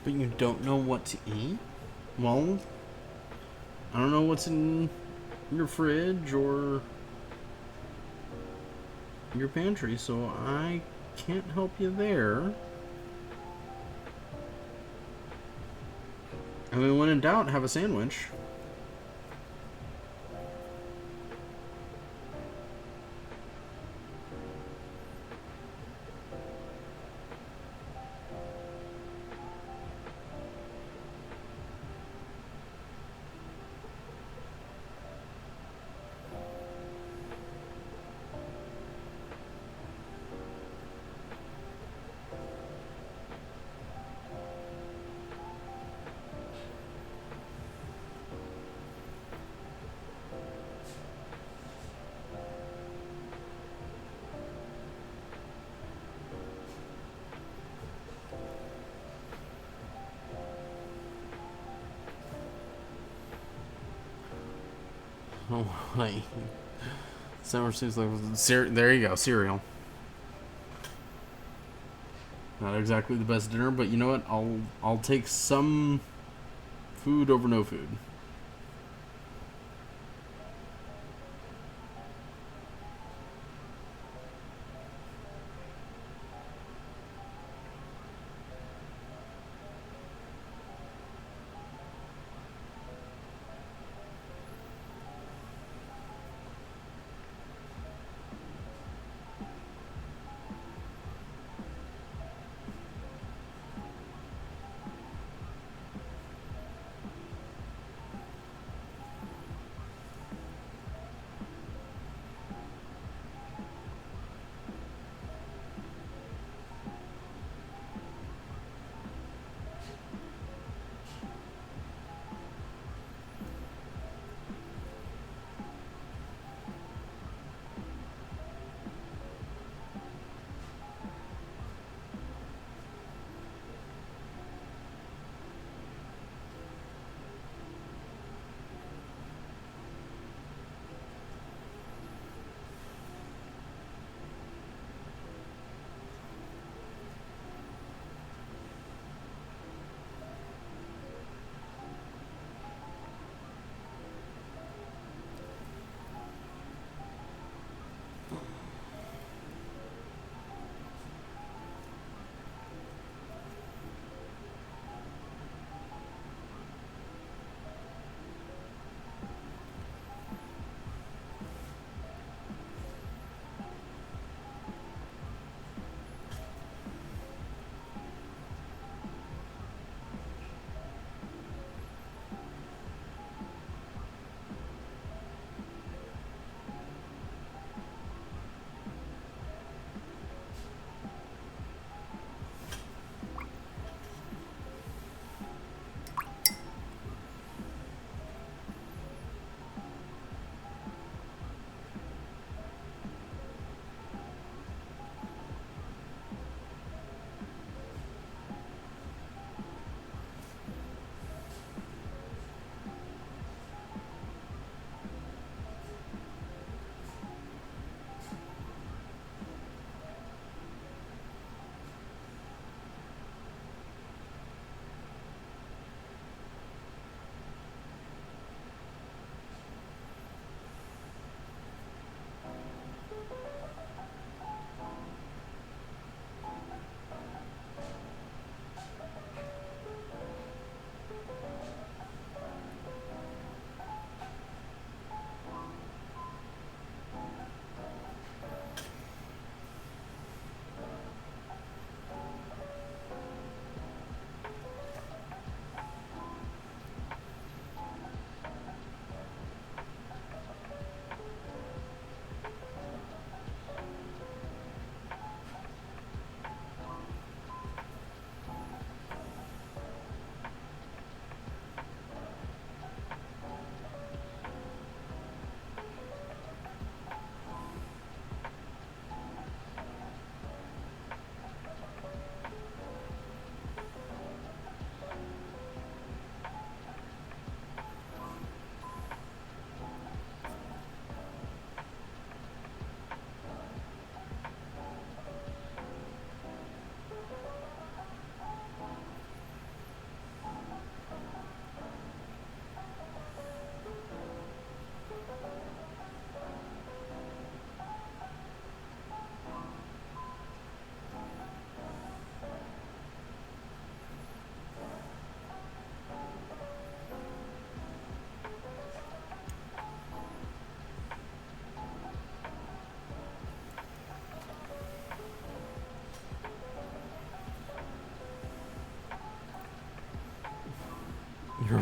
But you don't know what to eat? Well, I don't know what's in your fridge or your pantry, so I can't help you there. I mean, when in doubt, have a sandwich. Oh my. Summer seems like there you go, cereal. Not exactly the best dinner, but you know what? I'll take some food over no food.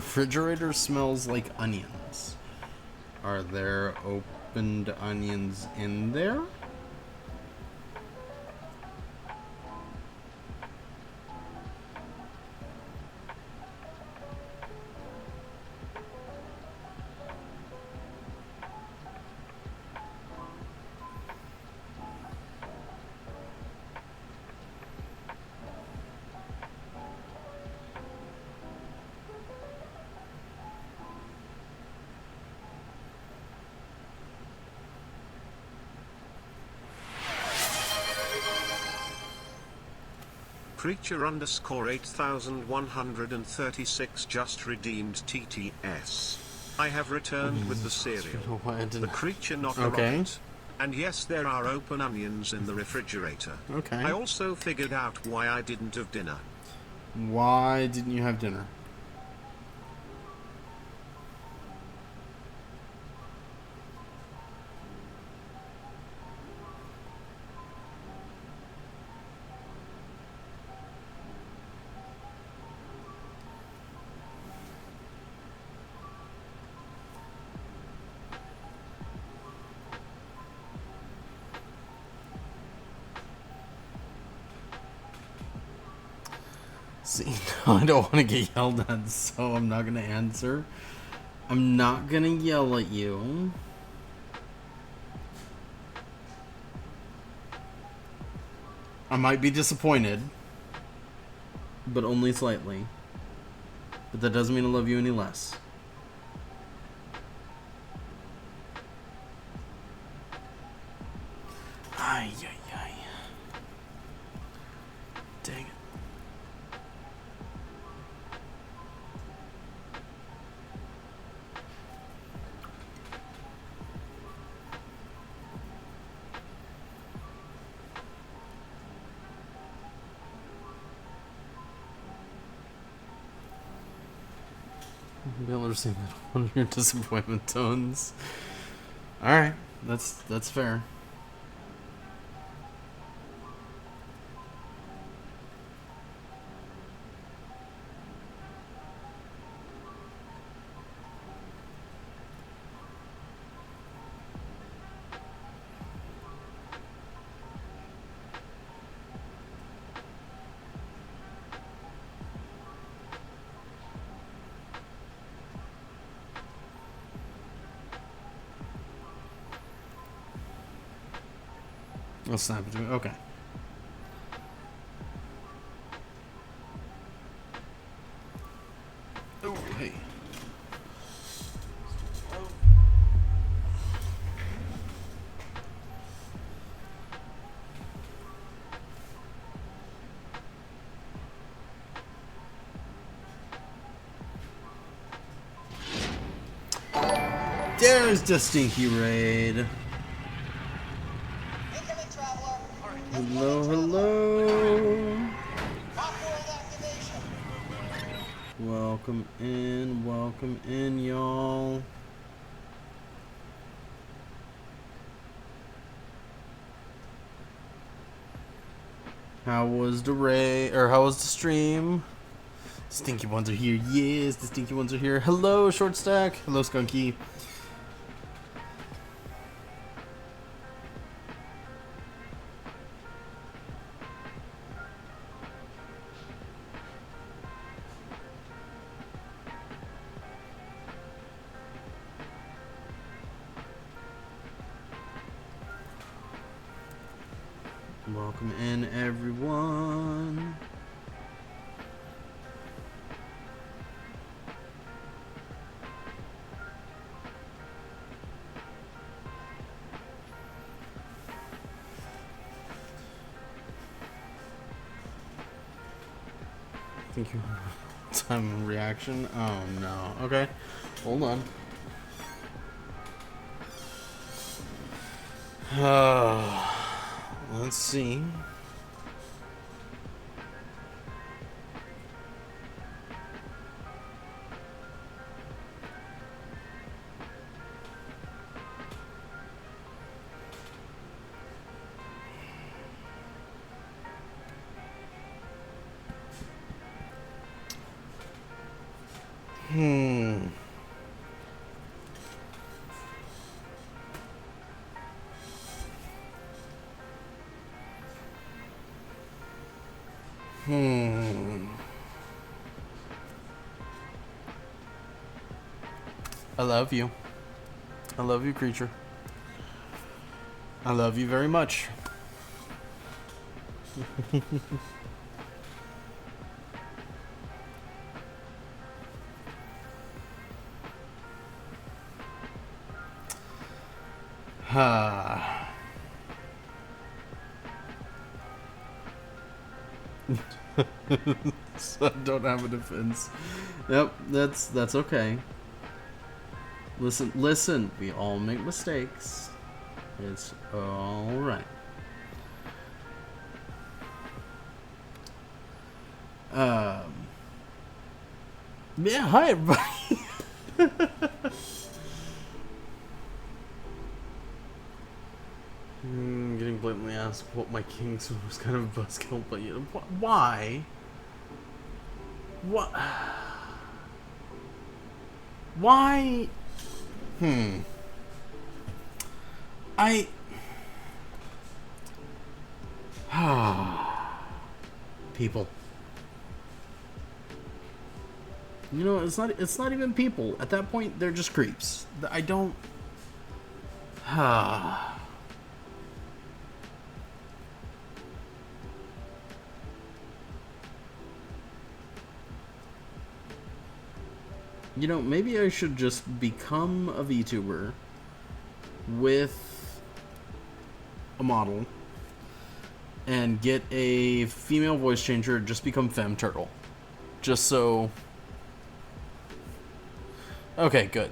refrigerator smells like onions. Are there opened onions in there? Creature underscore 8136 just redeemed TTS. I have returned with the cereal. The creature not the Okay. rocket. And yes, there are open onions in the refrigerator. Okay. I also figured out why I didn't have dinner. Why didn't you have dinner? See, no, I don't want to get yelled at, so I'm not going to answer. I'm not going to yell at you. I might be disappointed, but only slightly. But that doesn't mean I love you any less. Ay, ay, ay. Dang it. Be able to see that on your disappointment tones. Alright, that's fair. I'll snap it to me. Okay. Oh, hey. There's the stinky raid. Incoming traveler. Hello, hello. Off-world activation. Welcome in, y'all. How was the raid, or how was the stream? Stinky ones are here. Yes, the stinky ones are here. Hello, Short Stack. Hello, Skunky. Welcome in, everyone. Thank you. Time reaction. Oh no. Okay. Hold on. Let's see. Hmm. Hmm. I love you. I love you, creature. I love you very much. Ah. So I don't have a defense. Yep, that's okay. Listen, we all make mistakes. It's all right. Yeah, hi everybody. Getting blatantly asked what my king's was kind of a buzzkill, but you know, why? What? Why? I. People. You know, it's not even people. At that point, they're just creeps. I don't. You know, maybe I should just become a VTuber with a model and get a female voice changer, just become Femme Turtle. Just so... Okay, good.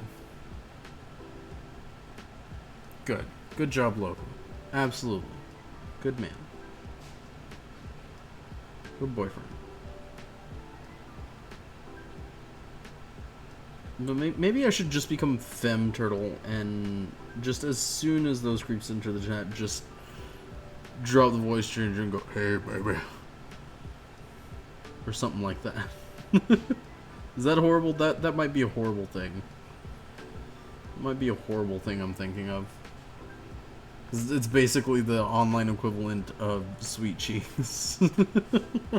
Good. Good job, Logan. Absolutely. Good man. Good boyfriend. But maybe I should just become Femme Turtle, and just as soon as those creeps enter the chat, just drop the voice changer and go, "Hey, baby," or something like that. Is that horrible? That might be a horrible thing. It might be a horrible thing I'm thinking of. 'Cause it's basically the online equivalent of sweet cheese.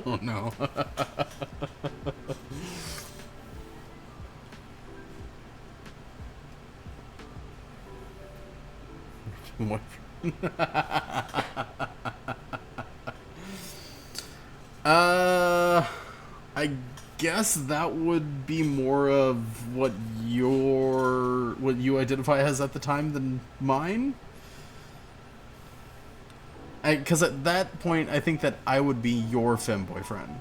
Oh no. I guess that would be more of what you identify as at the time than mine. Because at that point, I think that I would be your femme boyfriend.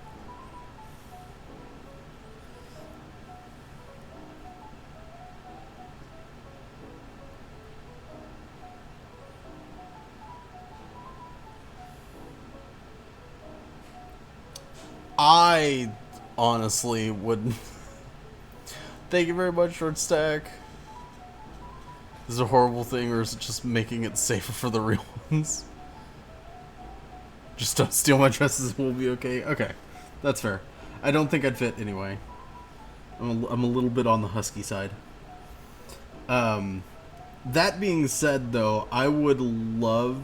I honestly wouldn't. Thank you very much, Short Stack. Is it a horrible thing, or is it just making it safer for the real ones? Just don't steal my dresses and we'll be okay. Okay, that's fair. I don't think I'd fit anyway. I'm a little bit on the husky side. That being said, though, I would love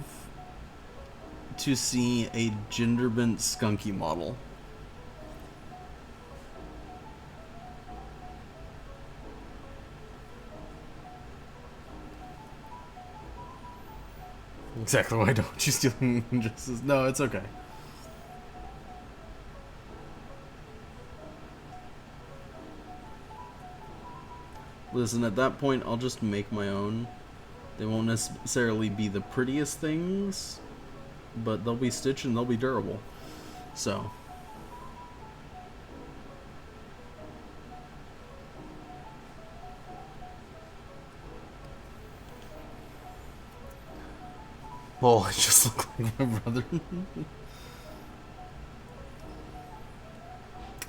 to see a gender bent skunky model. Exactly, why don't you steal dresses? No, it's okay. Listen, at that point, I'll just make my own. They won't necessarily be the prettiest things, but they'll be stitched and they'll be durable. So... well, I just look like my brother.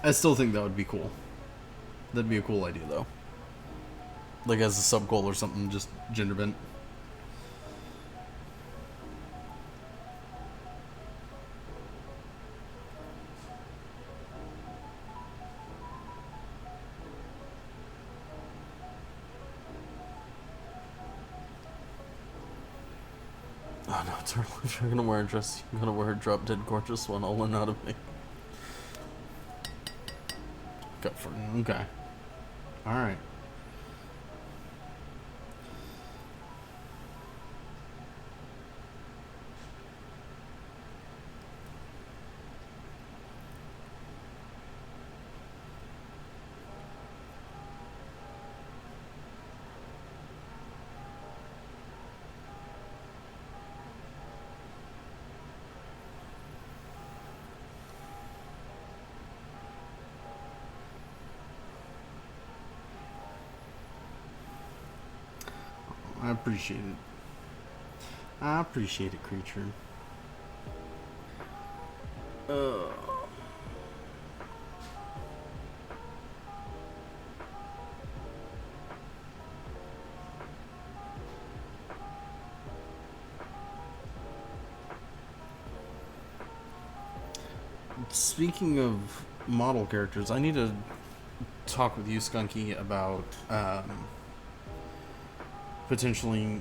I still think that would be cool. That'd be a cool idea, though. Like as a sub goal or something, just gender bent. Turtle, if you're gonna wear a dress, you're gonna wear a drop dead gorgeous one. I'll learn how to make. Go for it. Okay. Alright. I appreciate it. I appreciate it, creature. Speaking of model characters, I need to talk with you, Skunky, about potentially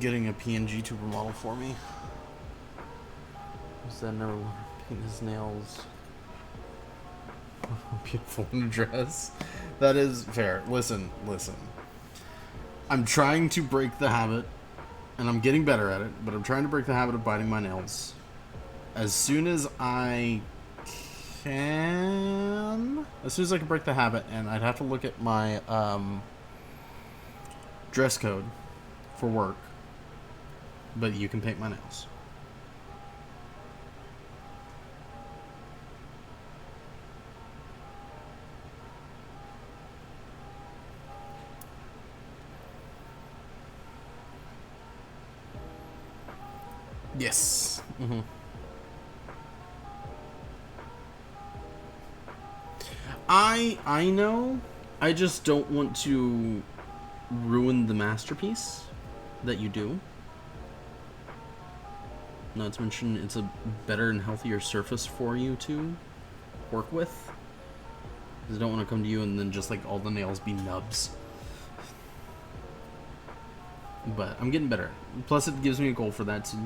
getting a PNG tuber model for me. Is that never want to paint his nails? Beautiful in a dress. That is fair. Listen. I'm trying to break the habit, and I'm getting better at it, but I'm trying to break the habit of biting my nails. As soon as I can break the habit, and I'd have to look at my dress code for work, but you can paint my nails. Yes. Mm-hmm. I know. I just don't want to ruin the masterpiece that you do. Not to mention, it's a better and healthier surface for you to work with. I don't want to come to you and then just like all the nails be nubs. But I'm getting better. Plus, it gives me a goal for that. So,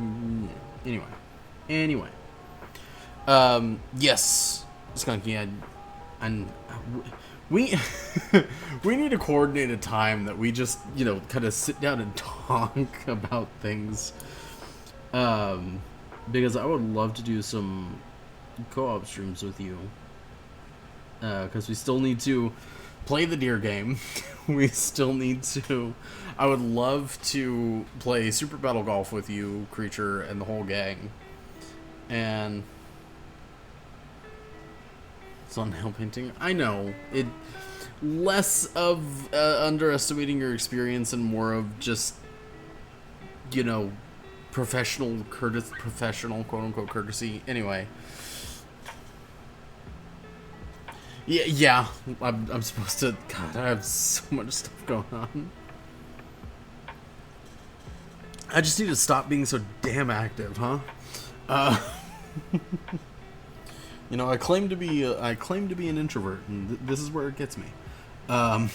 anyway. Yes, Skunky. We we need to coordinate a time that we just kind of sit down and talk about things. Because I would love to do some co-op streams with you. Because we still need to play the deer game. We still need to. I would love to play Super Battle Golf with you, Creature, and the whole gang. And it's on nail painting. I know it. Less of underestimating your experience and more of just, professional quote unquote courtesy. Anyway. Yeah, I'm supposed to. God, I have so much stuff going on. I just need to stop being so damn active, huh? I claim to be an introvert, and this is where it gets me. Oh.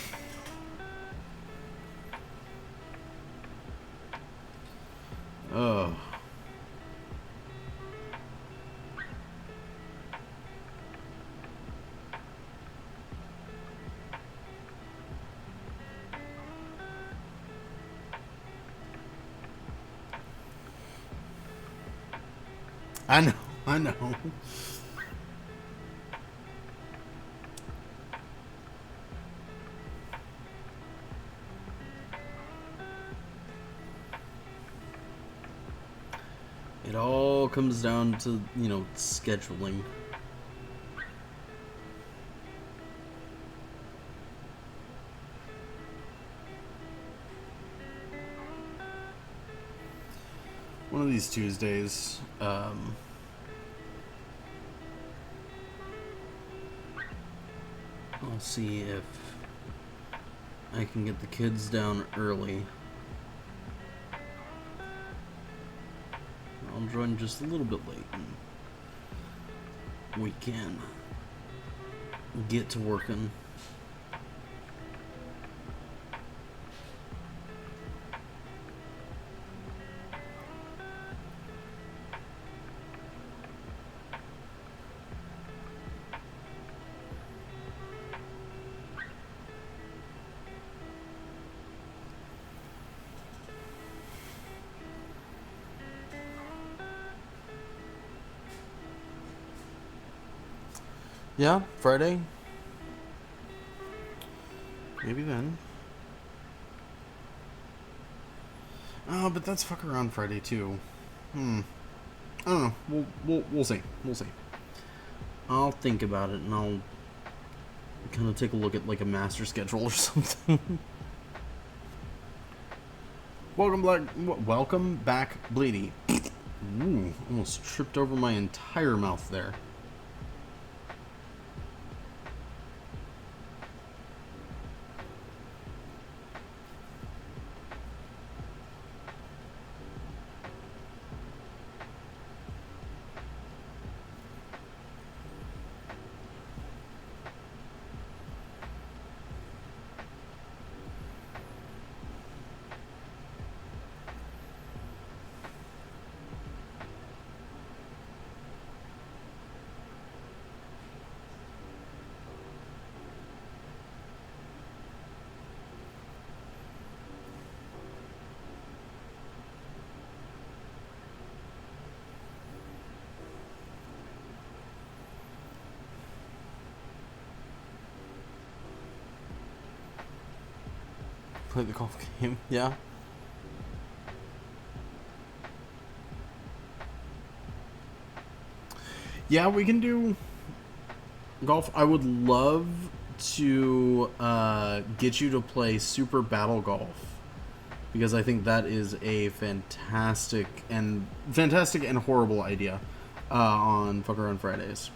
I know. It all comes down to, scheduling. One of these Tuesdays, I'll see if I can get the kids down early. I'll join just a little bit late, and we can get to working. Yeah, Friday. Maybe then. Oh, but that's fuck around Friday too. I don't know. We'll see. We'll see. I'll think about it and I'll kind of take a look at like a master schedule or something. Welcome back, Bleedy. Ooh, almost tripped over my entire mouth there. Play the golf game, yeah. Yeah, we can do golf. I would love to get you to play Super Battle Golf because I think that is a fantastic and horrible idea on Fucker on Fridays.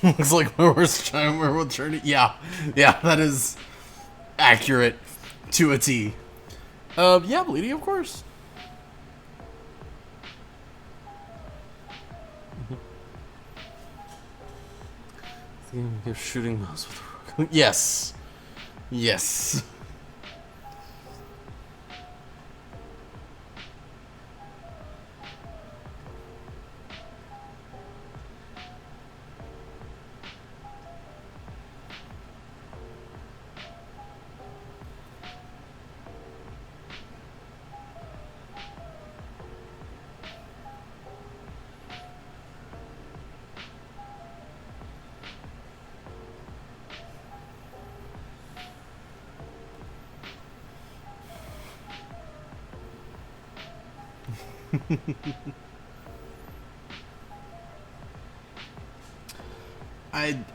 Looks like my worst time where we'll turn it. Yeah, that is accurate to a T. Yeah, Bleedy, of course. You're shooting mouse with a rook. Yes. Yes.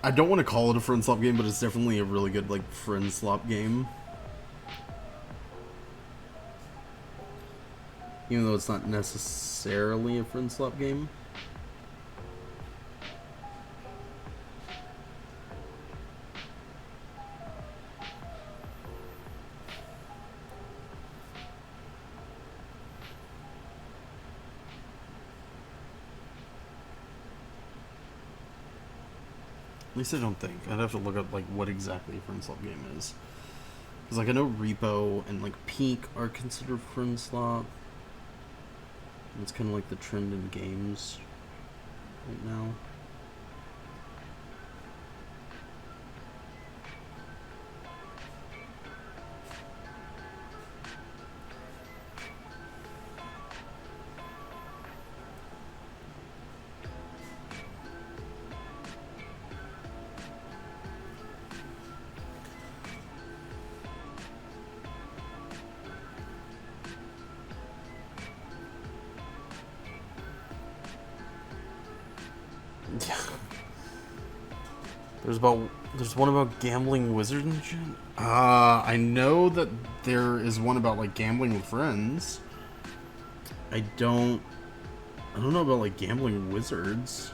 I don't want to call it a friend slop game, but it's definitely a really good like friend slop game. Even though it's not necessarily a friend slop game. At least I don't think. I'd have to look up like what exactly a friend slop game is. Because like I know Repo and like Peak are considered friend slop. It's kind of like the trend in games right now. There's one about gambling wizard and shit. I know that there is one about like gambling with friends. I don't know about like gambling wizards.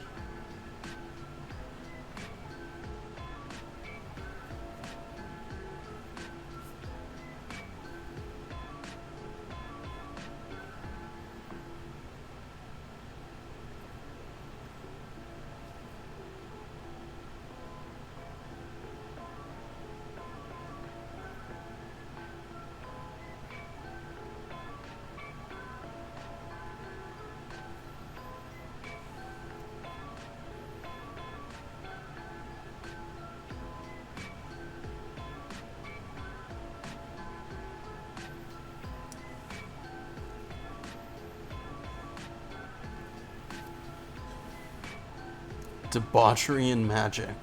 Debauchery and magic.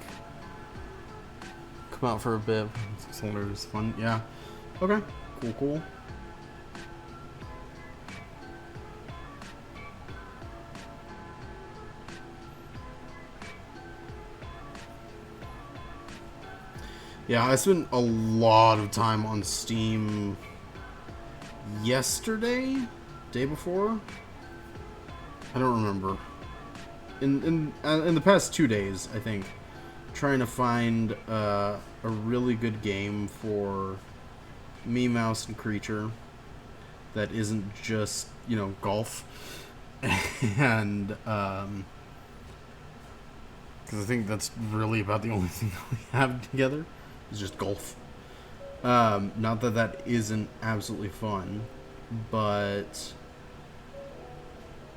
Come out for a bit. It's hilarious, fun. Yeah. Okay. Cool. Yeah, I spent a lot of time on Steam yesterday, day before. I don't remember. In the past 2 days, I think, trying to find a really good game for me, mouse, and creature that isn't just, you know, golf. And because I think that's really about the only thing that we have together is just golf. Not that that isn't absolutely fun, but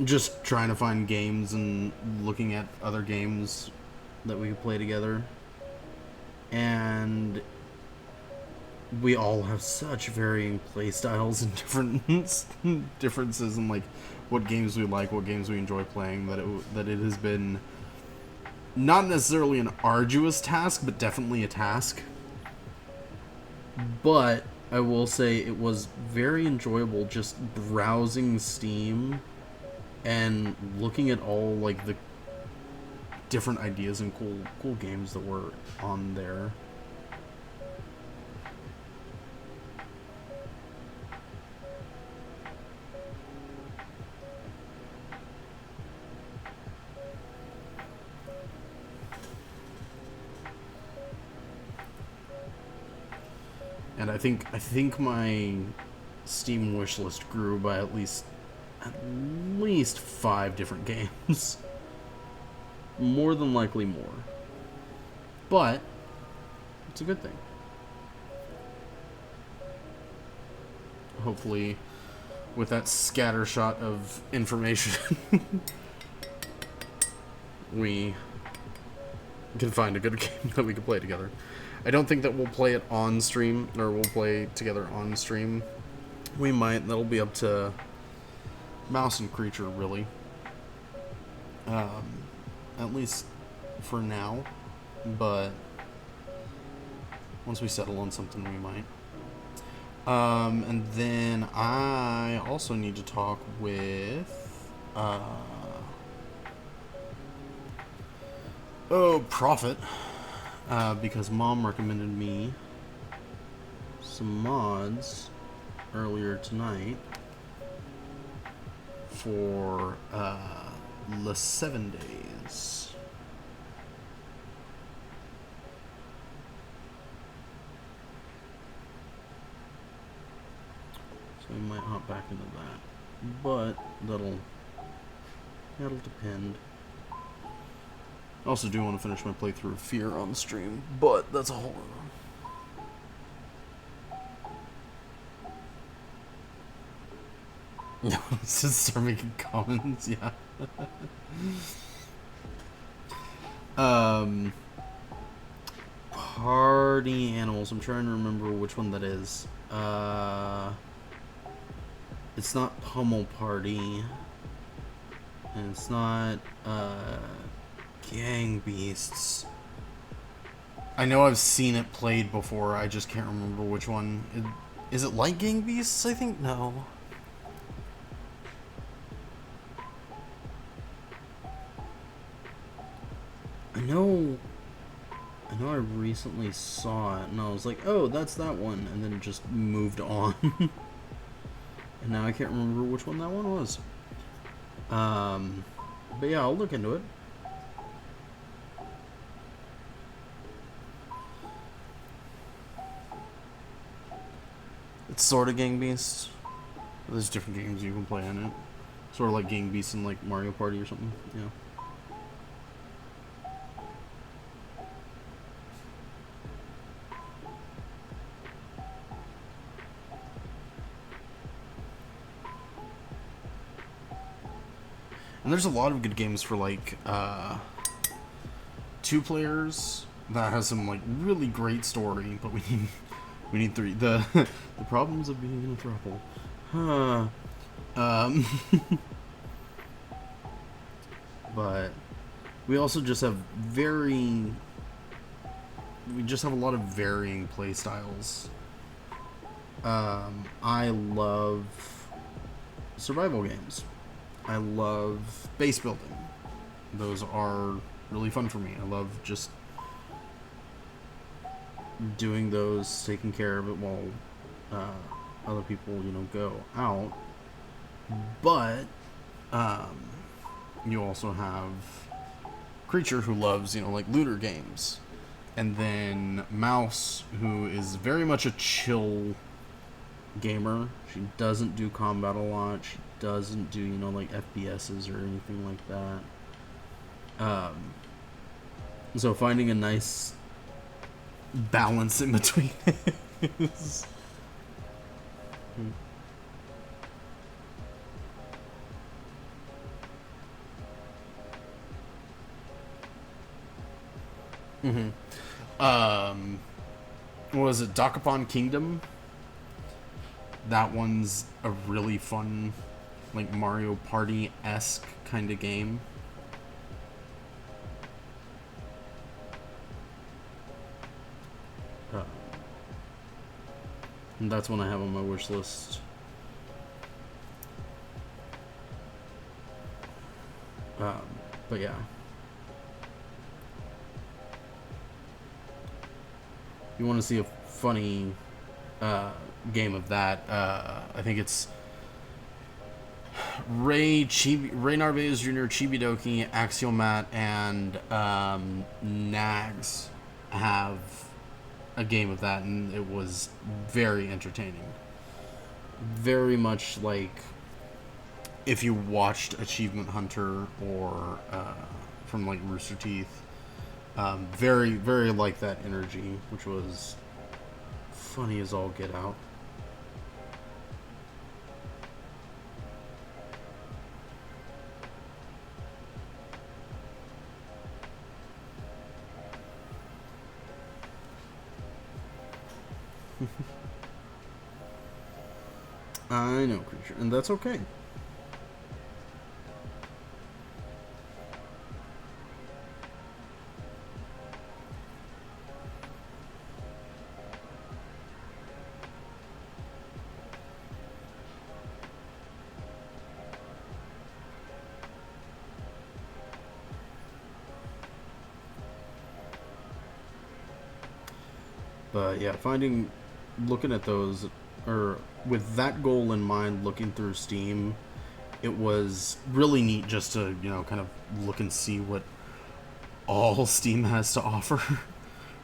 just trying to find games and looking at other games that we could play together. And we all have such varying play styles and differences in like what games we like, what games we enjoy playing, that it has been not necessarily an arduous task, but definitely a task. But I will say it was very enjoyable just browsing Steam and looking at all like the different ideas and cool games that were on there. And I think my Steam wishlist grew by at least 5 different games. More than likely more. But it's a good thing. Hopefully with that scattershot of information we can find a good game that we can play together. I don't think that we'll play it on stream, or we'll play together on stream. We might. That'll be up to mouse and creature, really. At least for now. But once we settle on something, we might. And then I also need to talk with Prophet. Because Mom recommended me some mods earlier tonight for the 7 days. So we might hop back into that, but that'll depend. I also do want to finish my playthrough of Fear on the stream, but that's a whole other. Just start making comments, yeah. Party animals. I'm trying to remember which one that is. It's not Pummel Party, and it's not Gang Beasts. I know I've seen it played before, I just can't remember which one. Is it like Gang Beasts? I think no. I recently saw it, and I was like, oh, that's that one, and then it just moved on. And now I can't remember which one that one was. But yeah, I'll look into it. It's sort of Gang Beasts. There's different games you can play on it. Sort of like Gang Beasts and like Mario Party or something. Yeah. And there's a lot of good games for like 2 players that has some like really great story, but we need 3. The problems of being in a throuple. But we also just have a lot of varying play styles. I love survival games. I love base building. Those are really fun for me. I love just doing those, taking care of it while other people, go out. But you also have Creature, who loves, like looter games. And then Mouse, who is very much a chill gamer. She doesn't do combat a lot. She doesn't do, like FPSs or anything like that. So finding a nice balance in between is... What was it? Dokapon Kingdom? That one's a really fun, like Mario Party-esque kind of game. And that's one I have on my wish list. But yeah. You want to see a funny game of that? I think it's Ray Narvaez Jr., Chibidoki, Axiomat, and Nags have a game of that, and it was very entertaining. Very much like if you watched Achievement Hunter or from like Rooster Teeth. Very, very like that energy, which was funny as all get out. I know, Creature, and that's okay. But yeah, looking at those, or with that goal in mind, looking through Steam, it was really neat just to, kind of look and see what all Steam has to offer.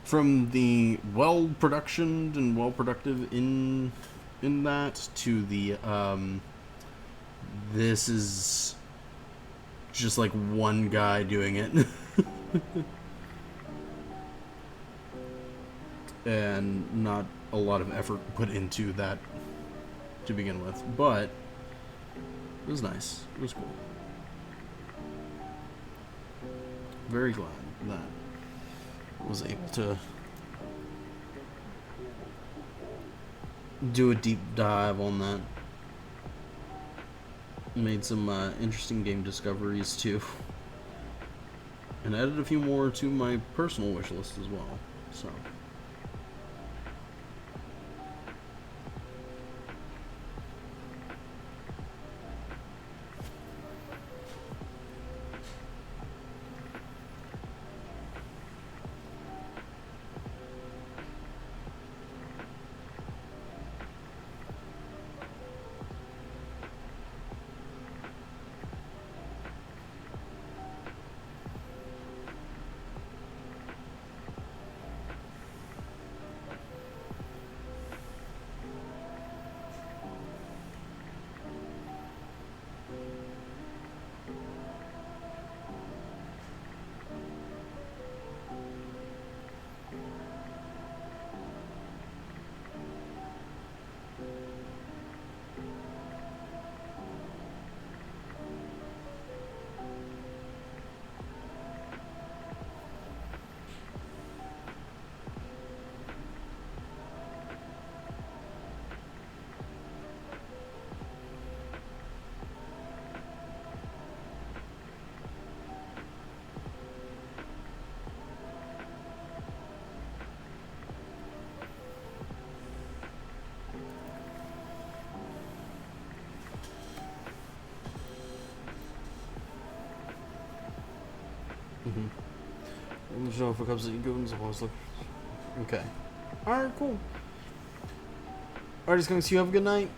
From the well-productioned and well-productive in that, to the, this is just like one guy doing it. And not a lot of effort put into that to begin with, but it was nice. It was cool. Very glad that I was able to do a deep dive on that. Made some interesting game discoveries too, and added a few more to my personal wish list as well. So. Let you know if it comes to you goons. Look. Okay. Alright, cool. Alright, Skunks, you have a good night.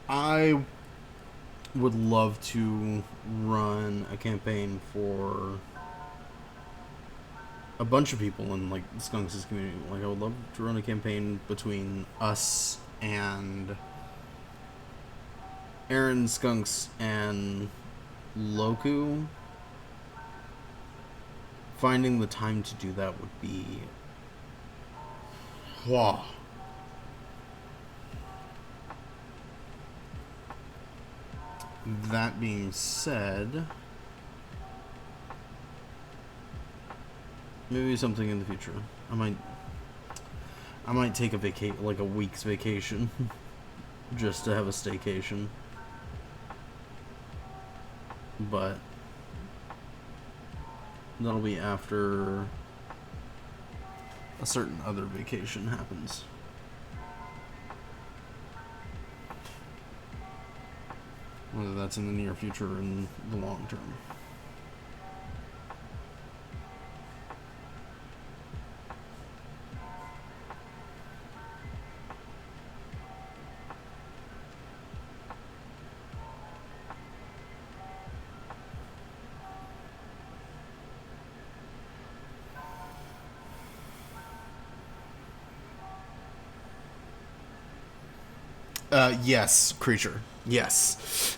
I would love to run a campaign for a bunch of people in like the Skunks' community. Like, I would love to run a campaign between us and Aaron, Skunks, and Loku. Finding the time to do that would be... wow. That being said, maybe something in the future. I might take a week's vacation, just to have a staycation. But that'll be after a certain other vacation happens. Whether that's in the near future or in the long term. Yes, creature. Yes.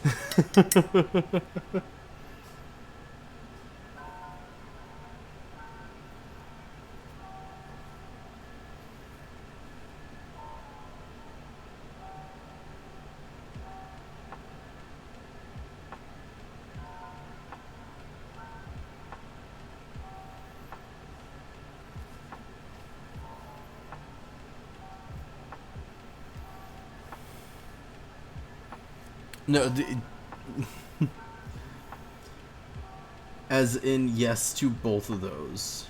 No, as in yes to both of those.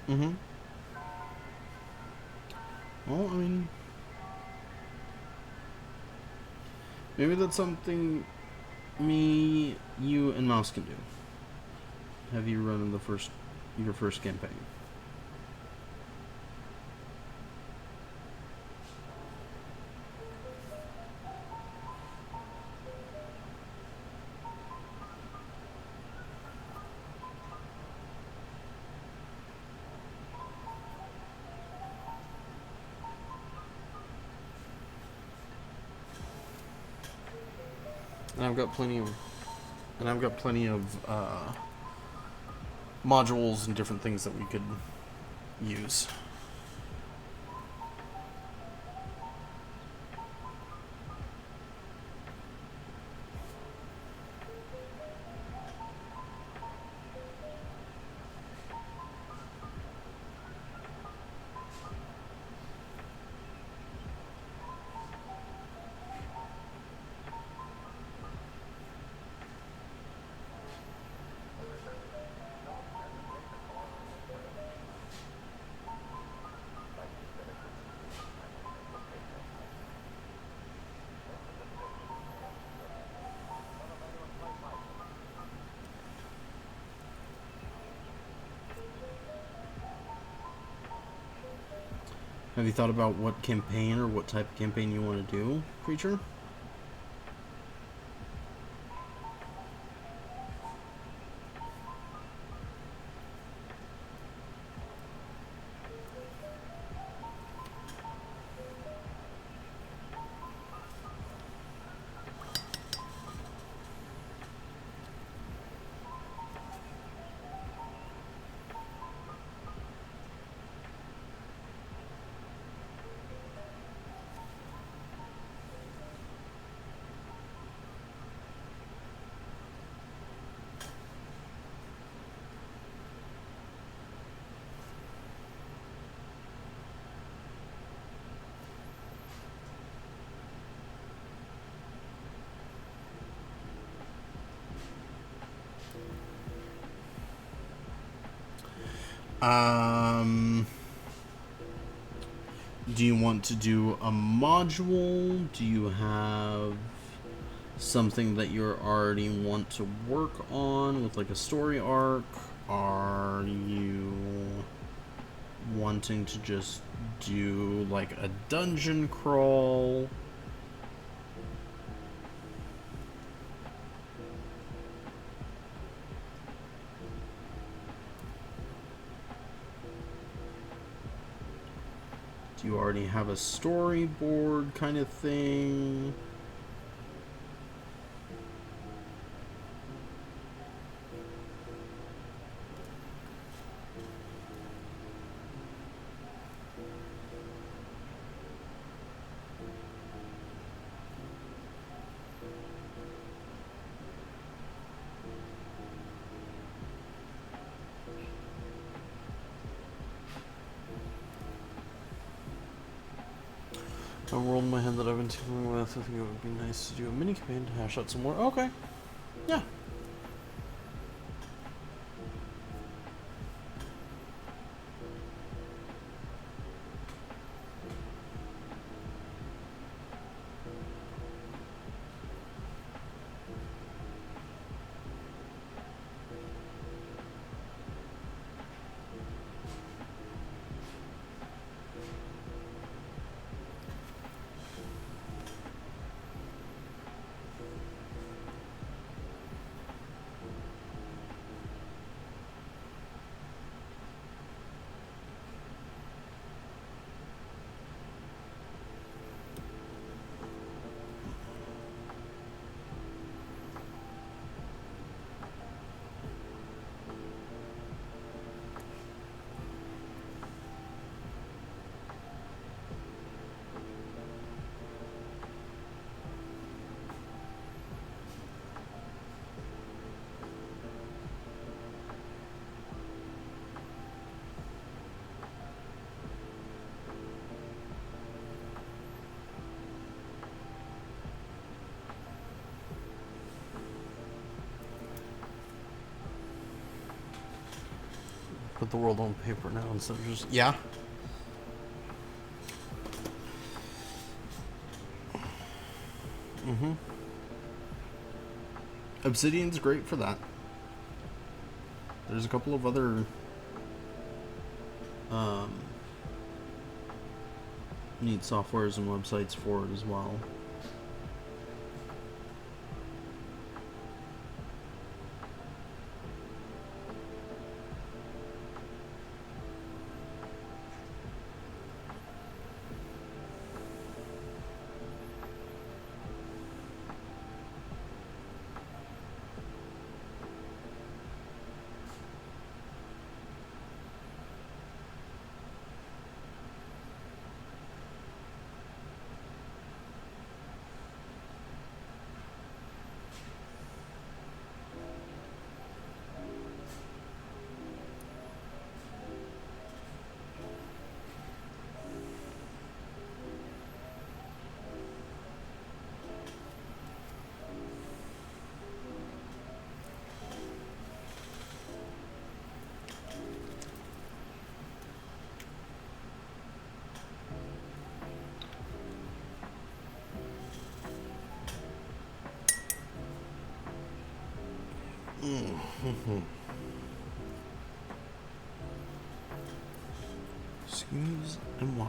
Mm-hmm. Well, I mean, maybe that's something me, you, and Mouse can do. Have you run your first campaign? And I've got plenty of modules and different things that we could use. Have you thought about what campaign or what type of campaign you want to do, creature? Do you want to do a module? Do you have something that you already want to work on with like a story arc? Are you wanting to just do like a dungeon crawl? Do you already have a storyboard kind of thing? A world in my head that I've been tinkering with. I think it would be nice to do a mini campaign to hash out some more. Okay. Yeah. Put the world on paper now instead of just... Yeah? Mm-hmm. Obsidian's great for that. There's a couple of other... neat softwares and websites for it as well. Excuse-moi.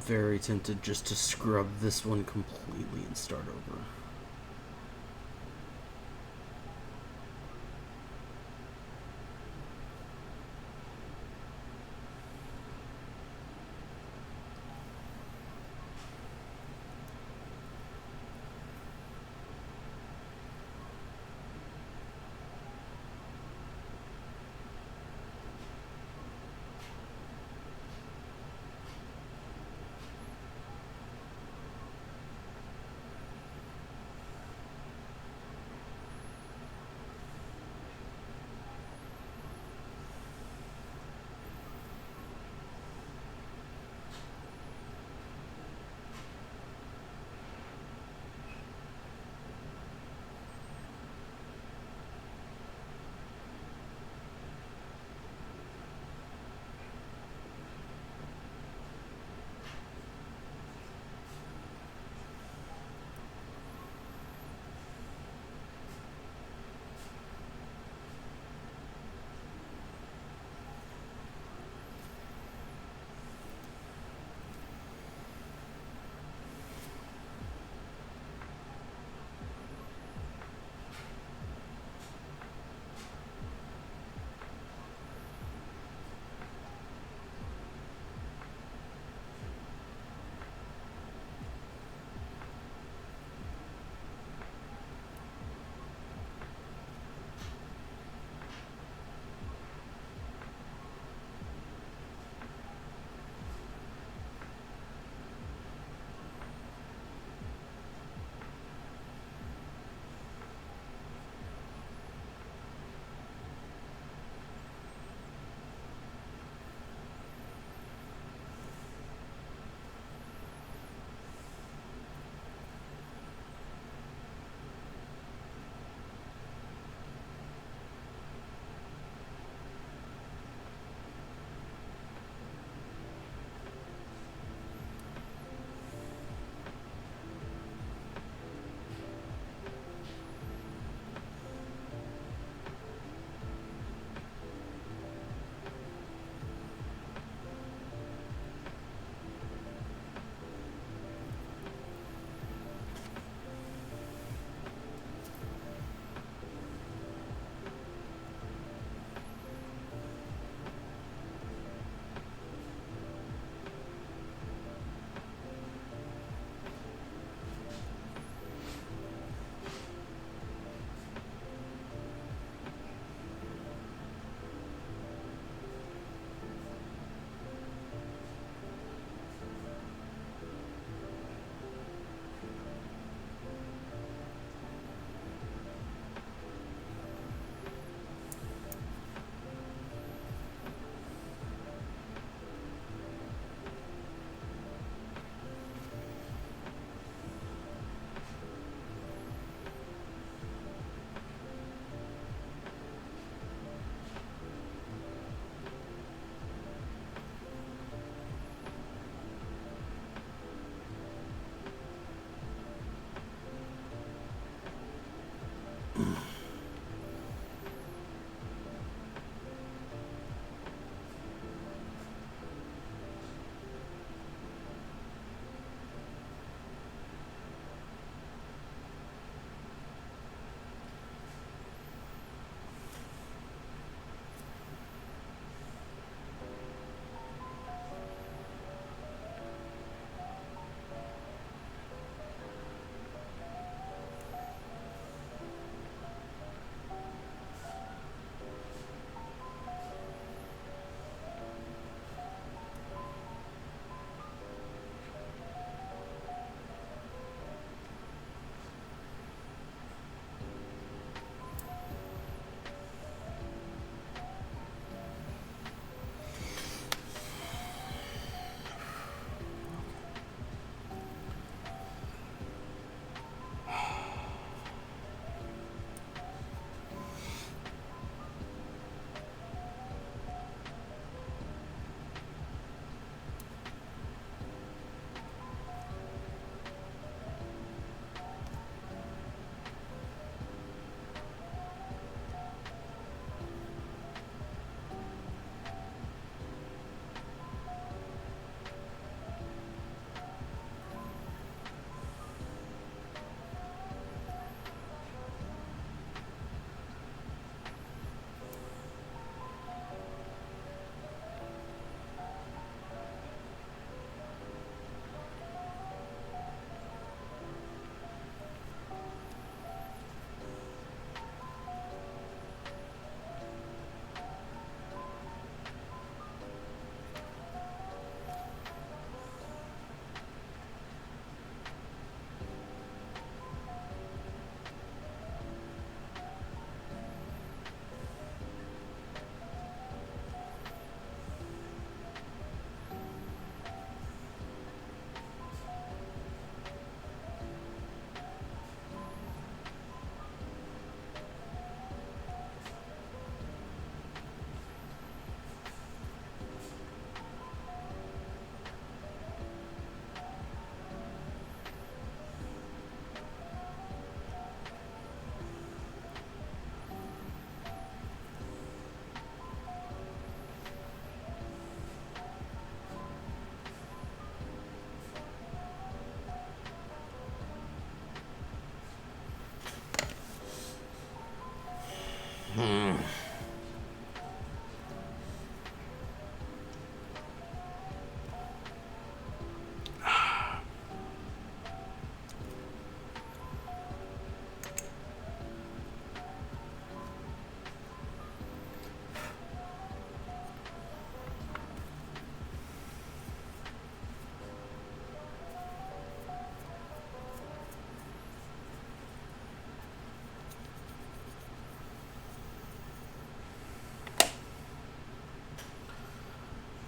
very tempted just to scrub this one completely and start over.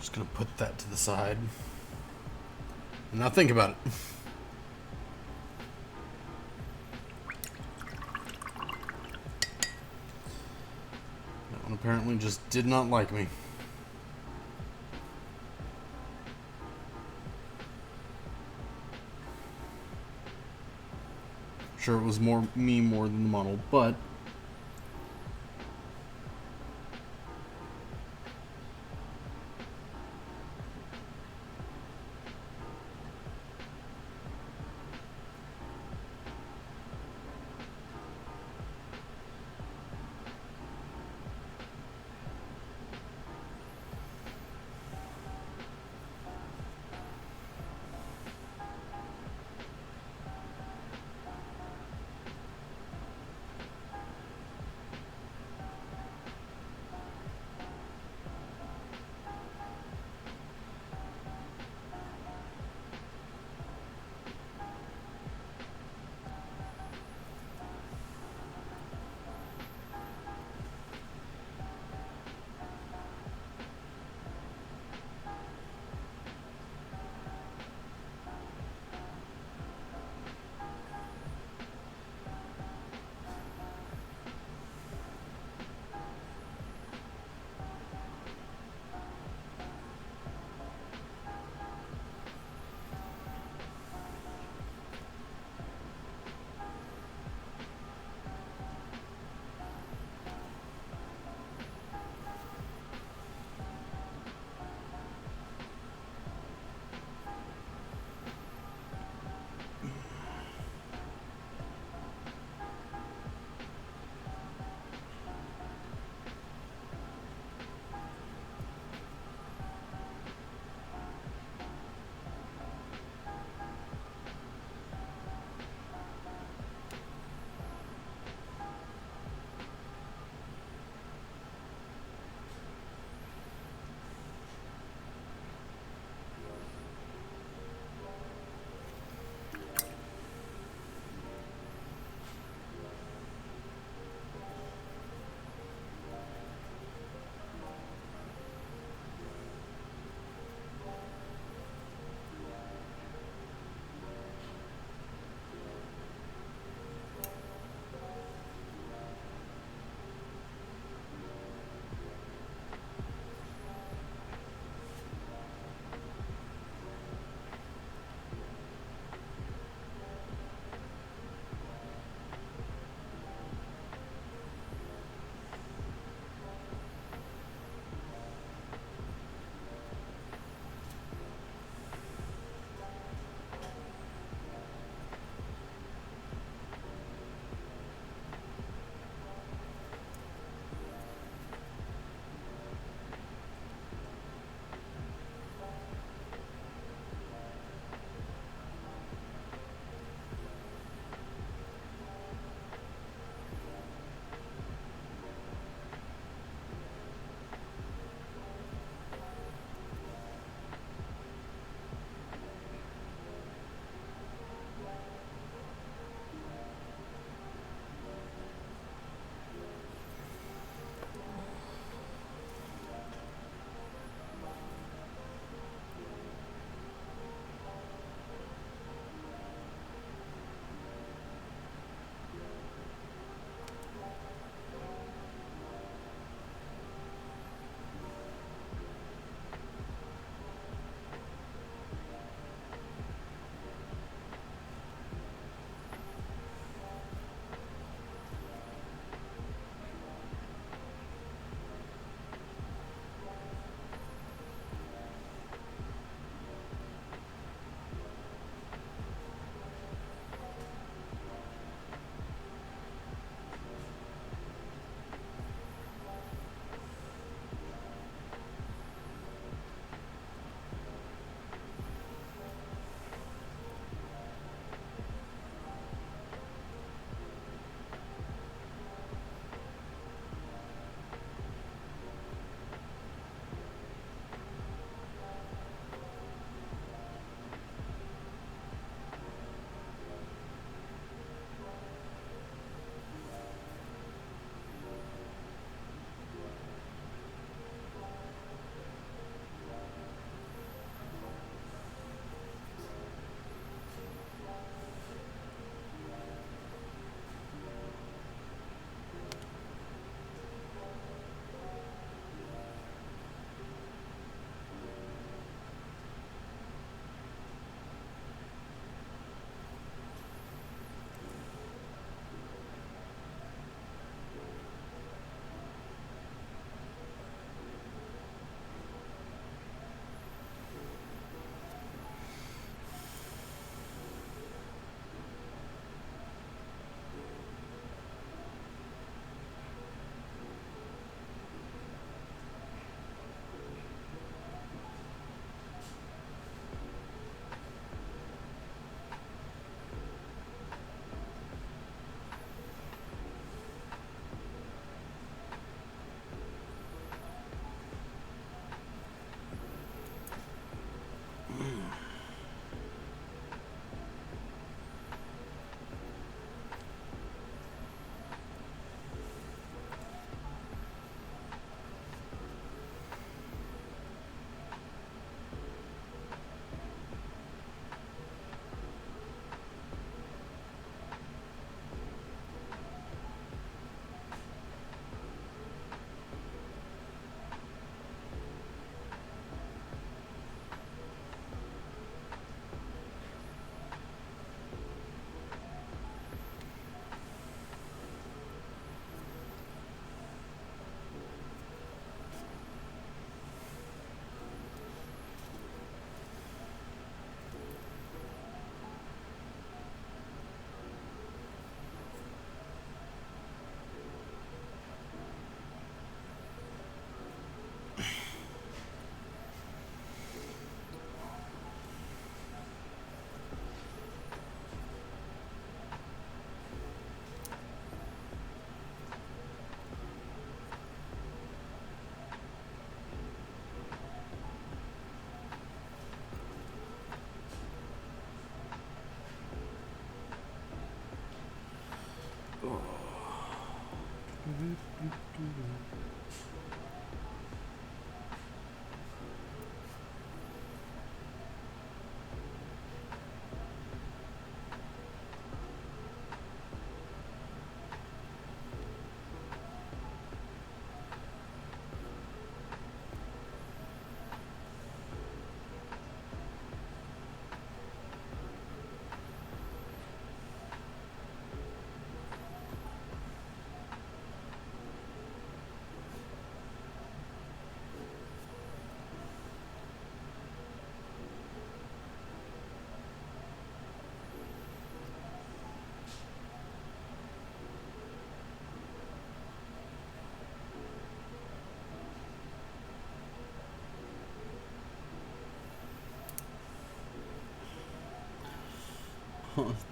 Just gonna put that to the side. And now think about it. That one apparently just did not like me. Sure, it was more than the model, but Oh,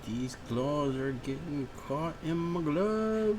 these claws are getting caught in my glove.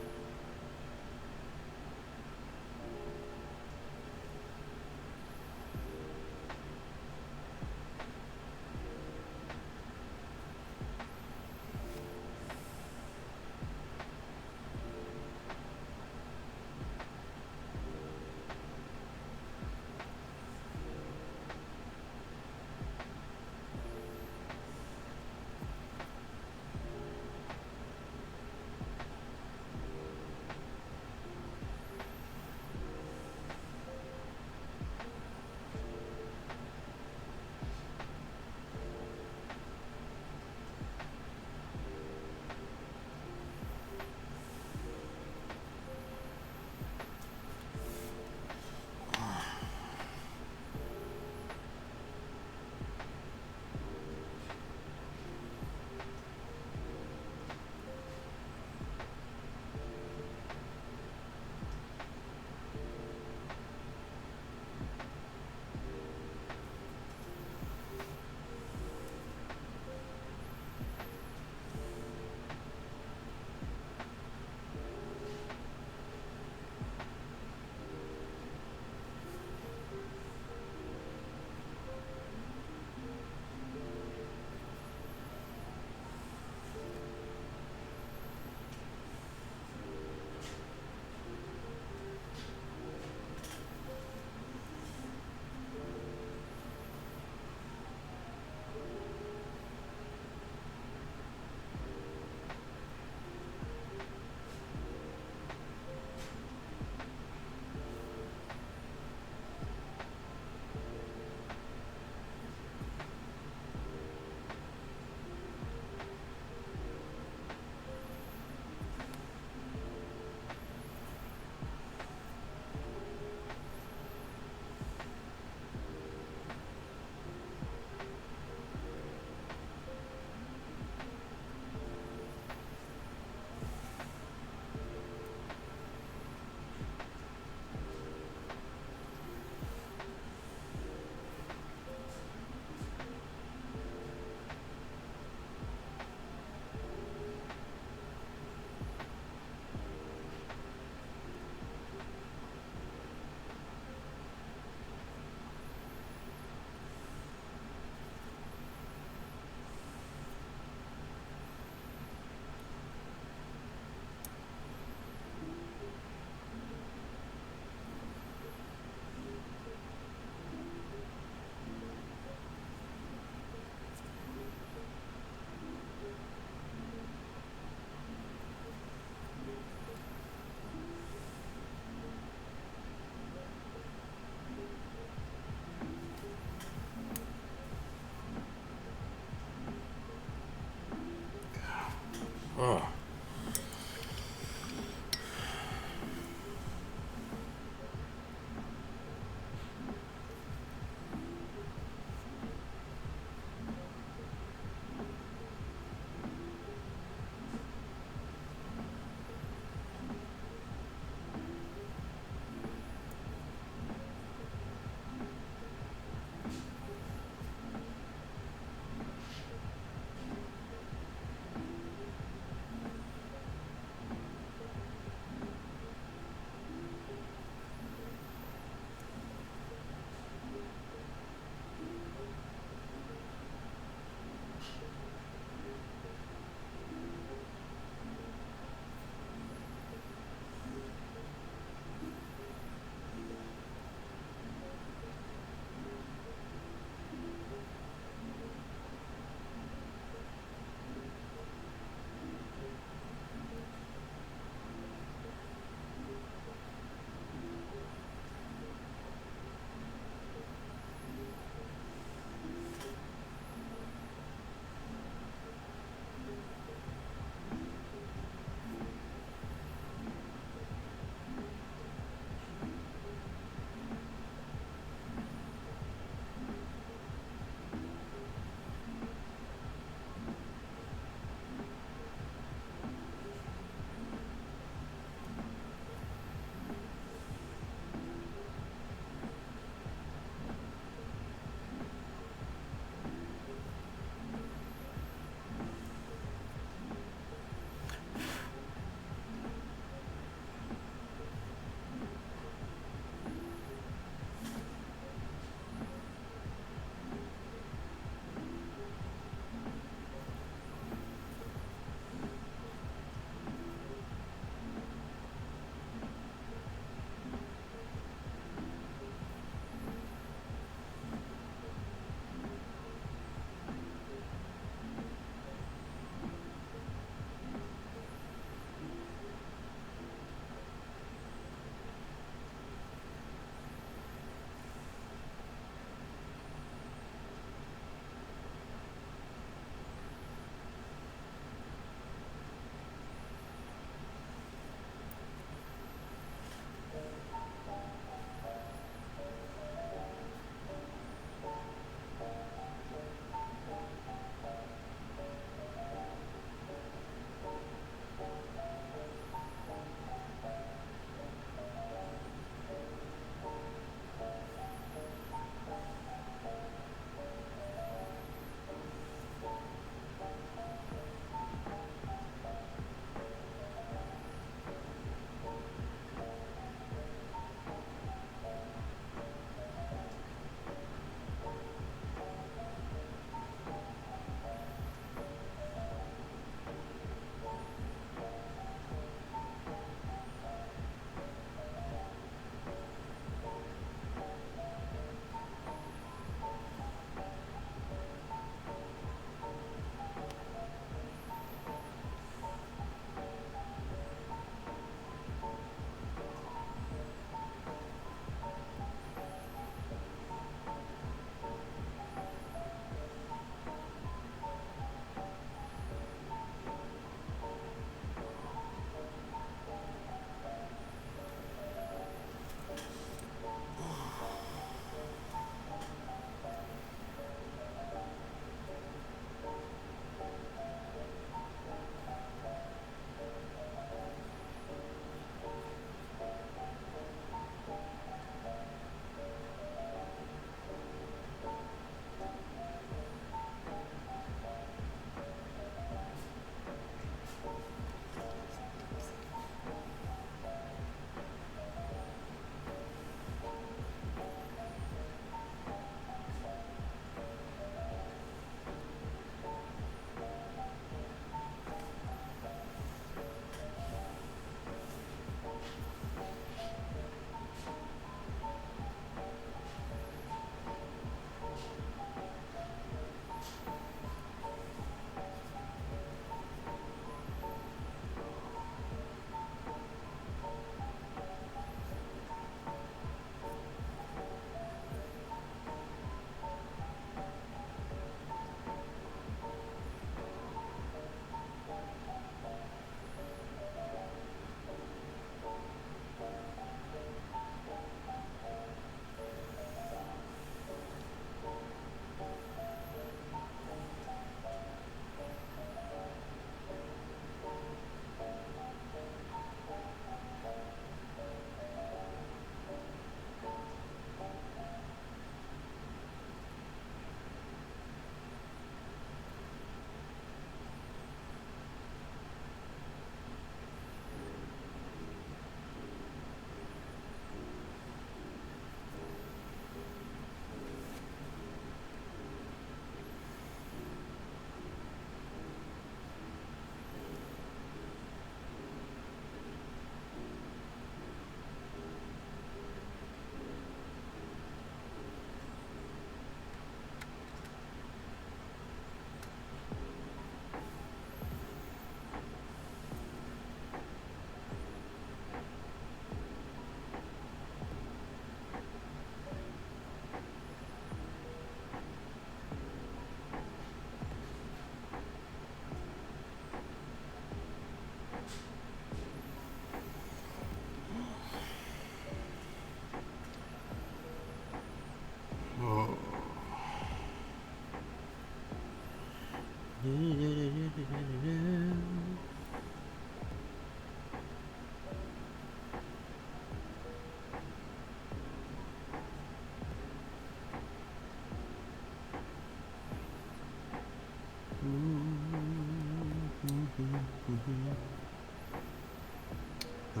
I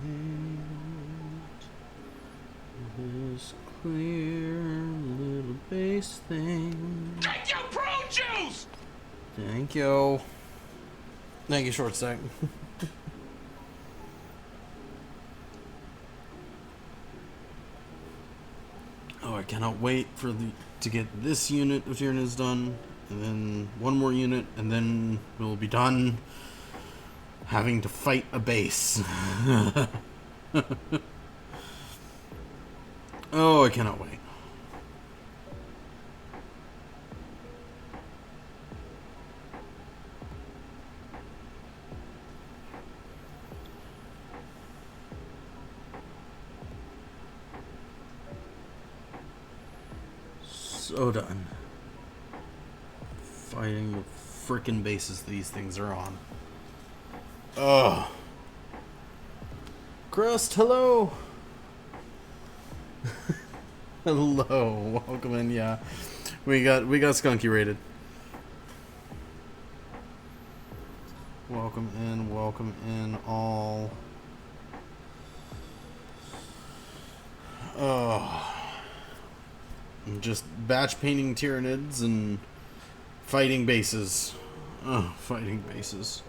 hate this clear little base thing. Take your prune juice! Thank you. Thank you, short stack. Oh, I cannot wait for to get this unit of Tyranids done, and then one more unit, and then we'll be done having to fight a base. Oh, I cannot wait. So done. Fighting the frickin' bases these things are on. Ugh. Crust, hello. Hello, welcome in. Yeah, we got Skunky rated. Welcome in all. Oh. Just batch painting Tyranids and fighting bases. Oh, fighting bases.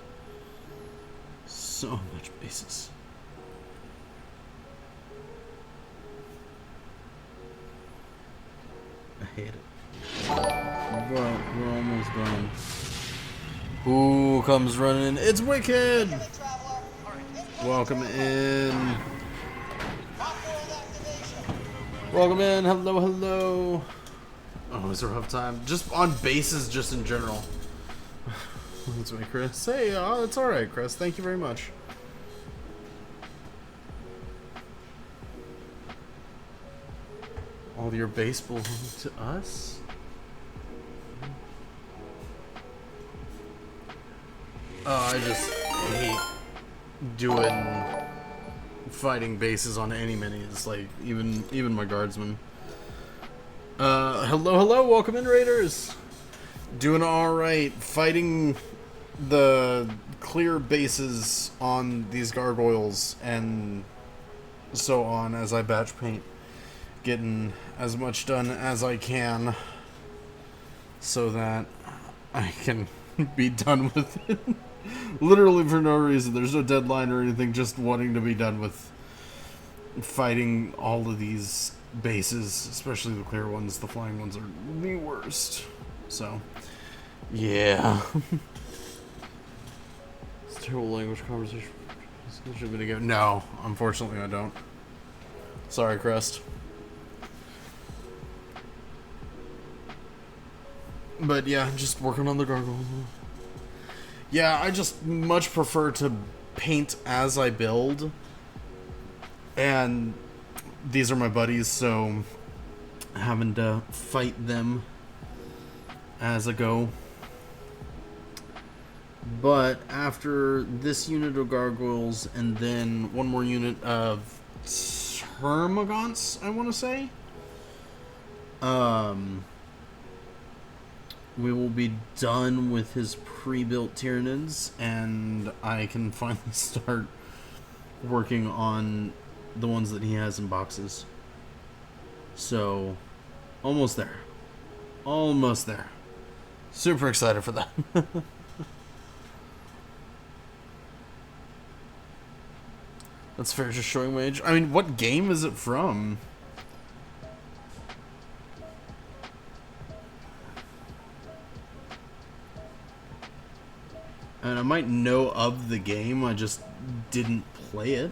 So much bases. I hate it. But we're almost done. Who comes running? It's Wicked! Traveler. Welcome in. Off-world activation. Welcome in. Hello, hello. Oh, it's a rough time. Just on bases, just in general. That's me, Chris. Hey, it's alright, Chris. Thank you very much. All your base belong to us? Oh, I just hate doing fighting bases on any minis, like even my guardsmen. Hello, welcome in, Raiders. Doing all right, fighting the clear bases on these gargoyles and so on as I batch paint, getting as much done as I can so that I can be done with it. Literally for no reason. There's no deadline or anything, just wanting to be done with fighting all of these bases, especially the clear ones. The flying ones are the worst. So, yeah. It's a terrible language conversation. No, unfortunately I don't. Sorry, Crest. But yeah, just working on the gargoyle. Yeah, I just much prefer to paint as I build. And these are my buddies, so having to fight them as I go. But after this unit of gargoyles and then one more unit of termagants, I want to say, we will be done with his pre-built Tyranids, and I can finally start working on the ones that he has in boxes. So, almost there. Almost there. Super excited for that. That's fair, just showing my age. I mean, what game is it from? And I might know of the game, I just didn't play it.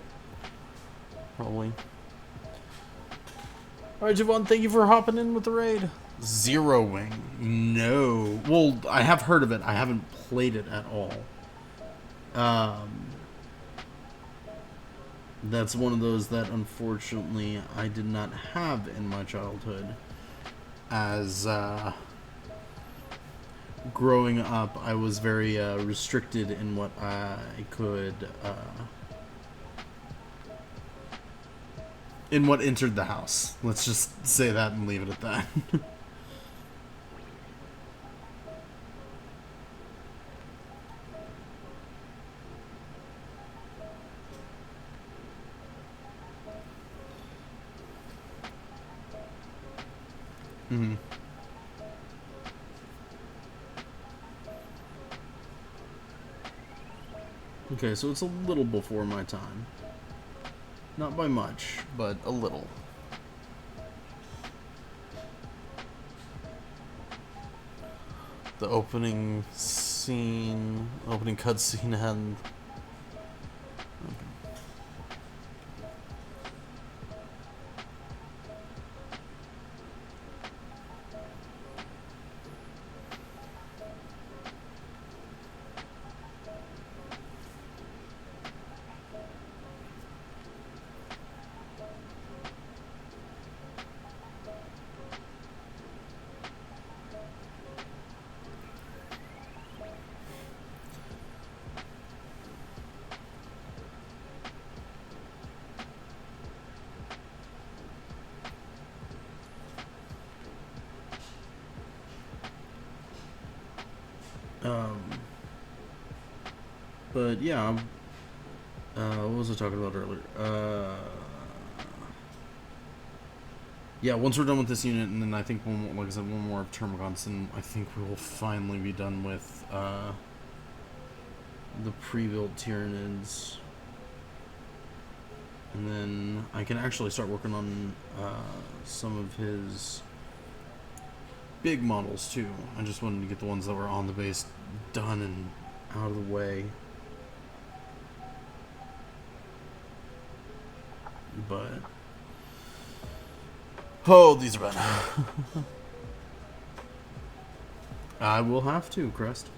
Probably. Alright, Javon, thank you for hopping in with the raid. Zero Wing. No. Well, I have heard of it. I haven't played it at all. That's one of those that, unfortunately, I did not have in my childhood. As, growing up, I was very restricted in what I could, in what entered the house. Let's just say that and leave it at that. Mm-hmm. Okay, so it's a little before my time. Not by much, but a little. The opening scene, opening cutscene had... But yeah, what was I talking about earlier? Yeah, once we're done with this unit, and then I think one more, like I said, one more of Termagants, and I think we will finally be done with the pre-built Tyranids. And then I can actually start working on some of his big models too. I just wanted to get the ones that were on the base done and out of the way. But oh, these are bad. I will have to, Crest.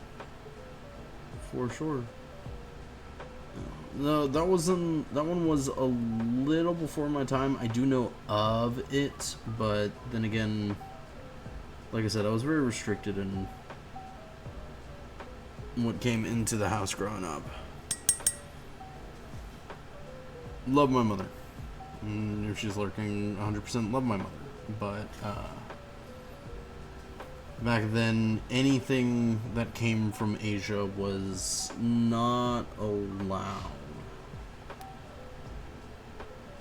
For sure. No, that one was a little before my time. I do know of it, but then again, like I said, I was very restricted in what came into the house growing up. Love my mother. If she's lurking, 100% love my mother. But back then, anything that came from Asia was not allowed,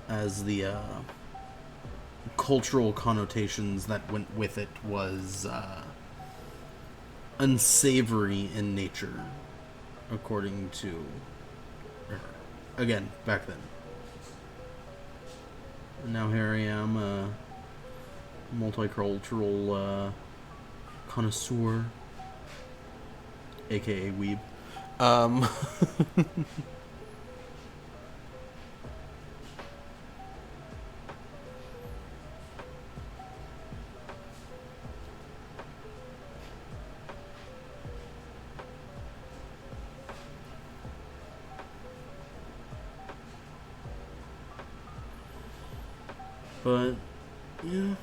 as the cultural connotations that went with it was unsavory in nature, according to her. Again, back then. And now here I am, a multicultural connoisseur, aka weeb. But yeah.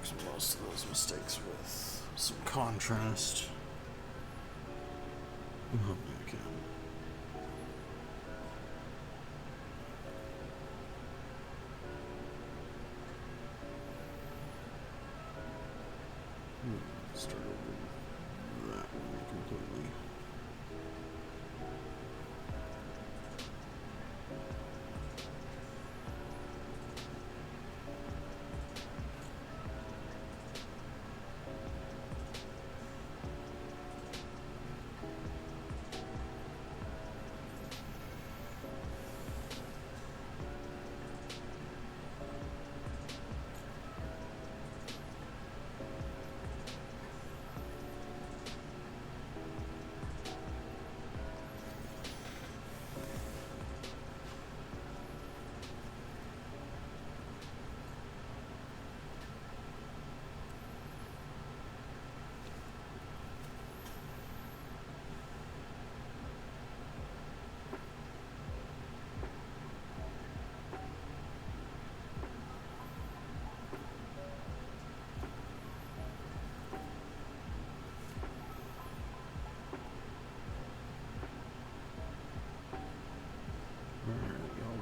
fix most of those mistakes with some contrast. I'm hoping I can. Start over that one completely.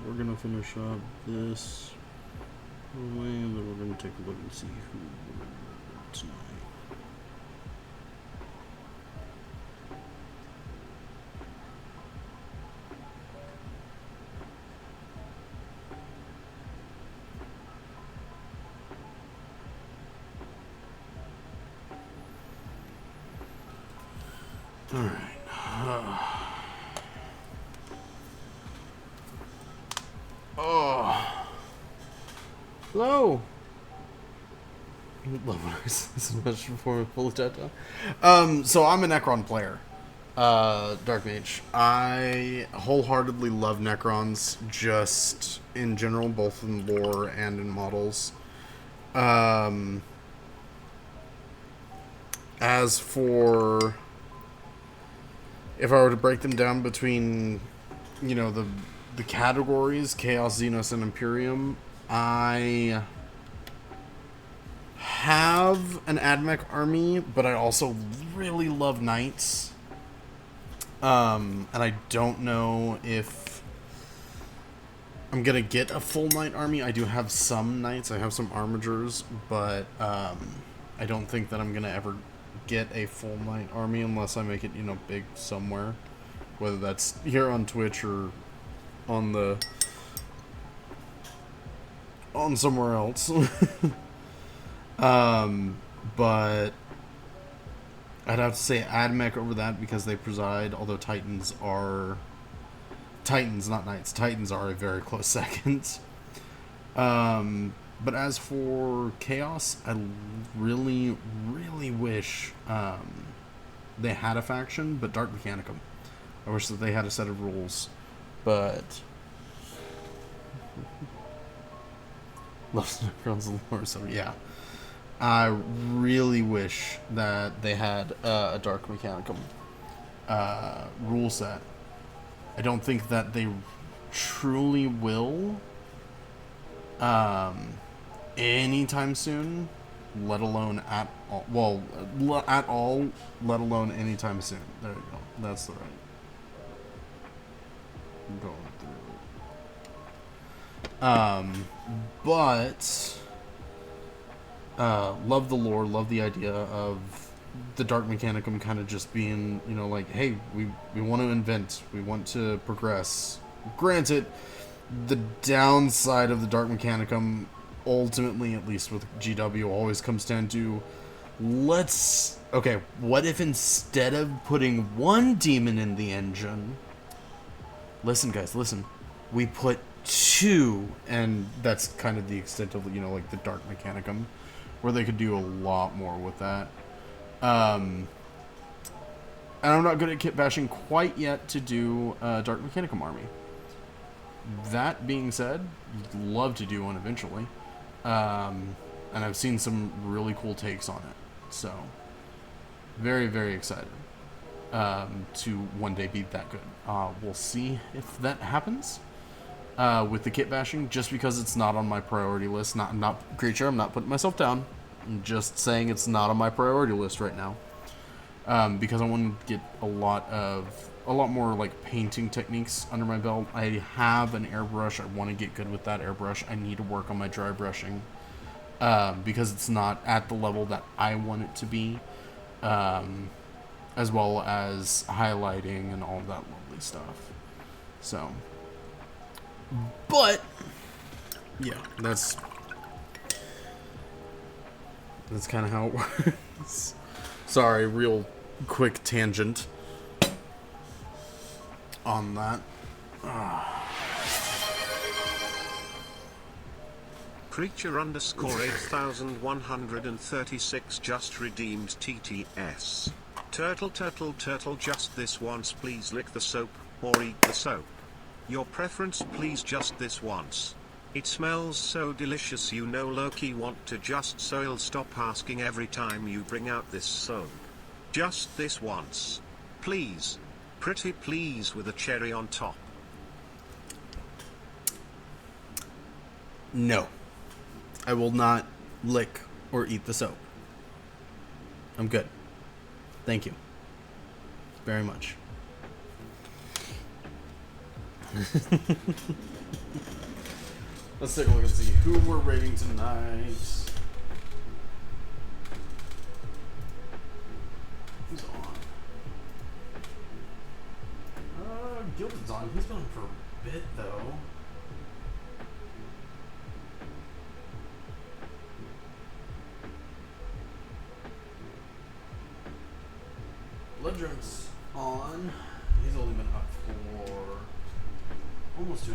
We're gonna finish up this way, and then we're gonna take a look and see who won tonight. All right. Oh. Hello. Love when I say this much before we pull the down. So I'm a Necron player. Dark Mage. I wholeheartedly love Necrons, just in general, both in lore and in models. As for if I were to break them down between, you know, the categories, Chaos, Xenos, and Imperium, I have an AdMech army, but I also really love Knights. And I don't know if I'm gonna get a full Knight army. I do have some Knights, I have some Armigers, but I don't think that I'm gonna ever get a full Knight army unless I make it, you know, big somewhere. Whether that's here on Twitch or on somewhere else. But I'd have to say AdMech over that because they preside, although Titans, not Knights. Titans are a very close second. But as for Chaos, I really, really wish they had a faction, but Dark Mechanicum. I wish that they had a set of rules, but loves Necrons and lore, so yeah. I really wish that they had a Dark Mechanicum rule set. I don't think that they truly will anytime soon, let alone at all. Well, at all, let alone anytime soon. There you go. That's the right. I'm going through it. But love the lore, love the idea of the Dark Mechanicum kind of just being, you know, like, hey, we want to invent, we want to progress. Granted, the downside of the Dark Mechanicum, ultimately, at least with GW, always comes down to, okay, what if instead of putting one demon in the engine, listen guys, listen, we put two, and that's kind of the extent of, you know, like the Dark Mechanicum, where they could do a lot more with that. And I'm not good at kit bashing quite yet to do a Dark Mechanicum army. That being said, love to do one eventually. And I've seen some really cool takes on it. So, very, very excited to one day be that good. We'll see if that happens with the kit bashing, just because it's not on my priority list. Not creature, I'm not putting myself down. I'm just saying it's not on my priority list right now. Because I want to get a lot more like painting techniques under my belt. I have an airbrush. I want to get good with that airbrush. I need to work on my dry brushing because it's not at the level that I want it to be, as well as highlighting and all of that lovely stuff. So, but yeah, that's kind of how it works. Sorry, real quick tangent on that. Creature underscore 8136 just redeemed TTS. Turtle just this once please lick the soap, or eat the soap. Your preference please just this once. It smells so delicious you know Loki want to just so he'll stop asking every time you bring out this soap. Just this once. Please. Pretty please with a cherry on top. No. I will not lick or eat the soap. I'm good. Thank you. Very much. Let's take a look and see who we're rating tonight. Who's on? Gilded's on. He's been on for a bit, though. Bloodrunk's on. He's only been up for almost 2.5.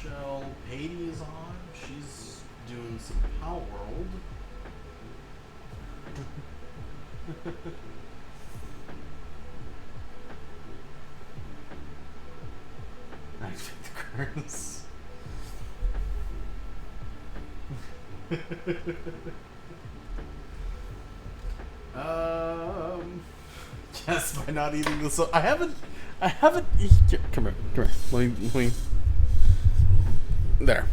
Michelle Patey is on. She's doing some Power World. Activate the curse. Yes, by not eating the soap. I haven't. Come here. Let me. There.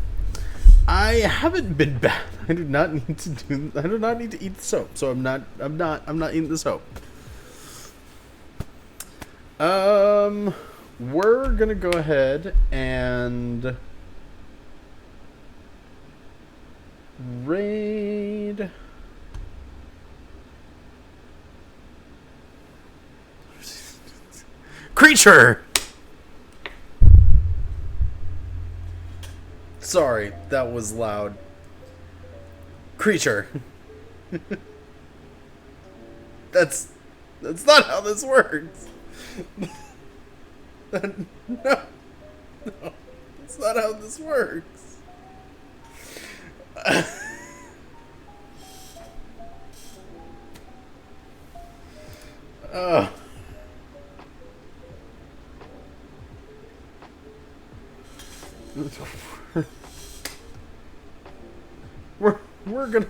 I haven't been bad. I do not need to eat the soap. So I'm not eating the soap. We're gonna go ahead and raid. Creature! Sorry, that was loud. Creature. That's not how this works. No, that's not how this works. We're gonna.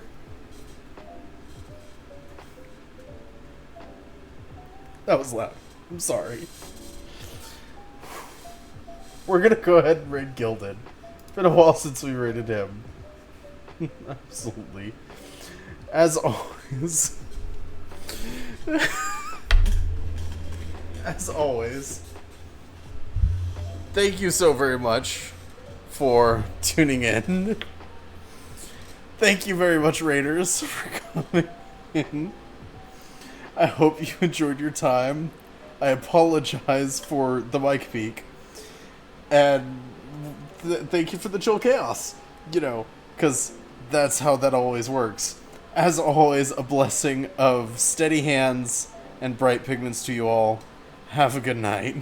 That was loud. I'm sorry. We're gonna go ahead and raid Gilded. It's been a while since we raided him. Absolutely. As always. As always. Thank you so very much for tuning in. Thank you very much, Raiders, for coming in. I hope you enjoyed your time. I apologize for the mic peak. And thank you for the chill chaos. You know, because that's how that always works. As always, a blessing of steady hands and bright pigments to you all. Have a good night.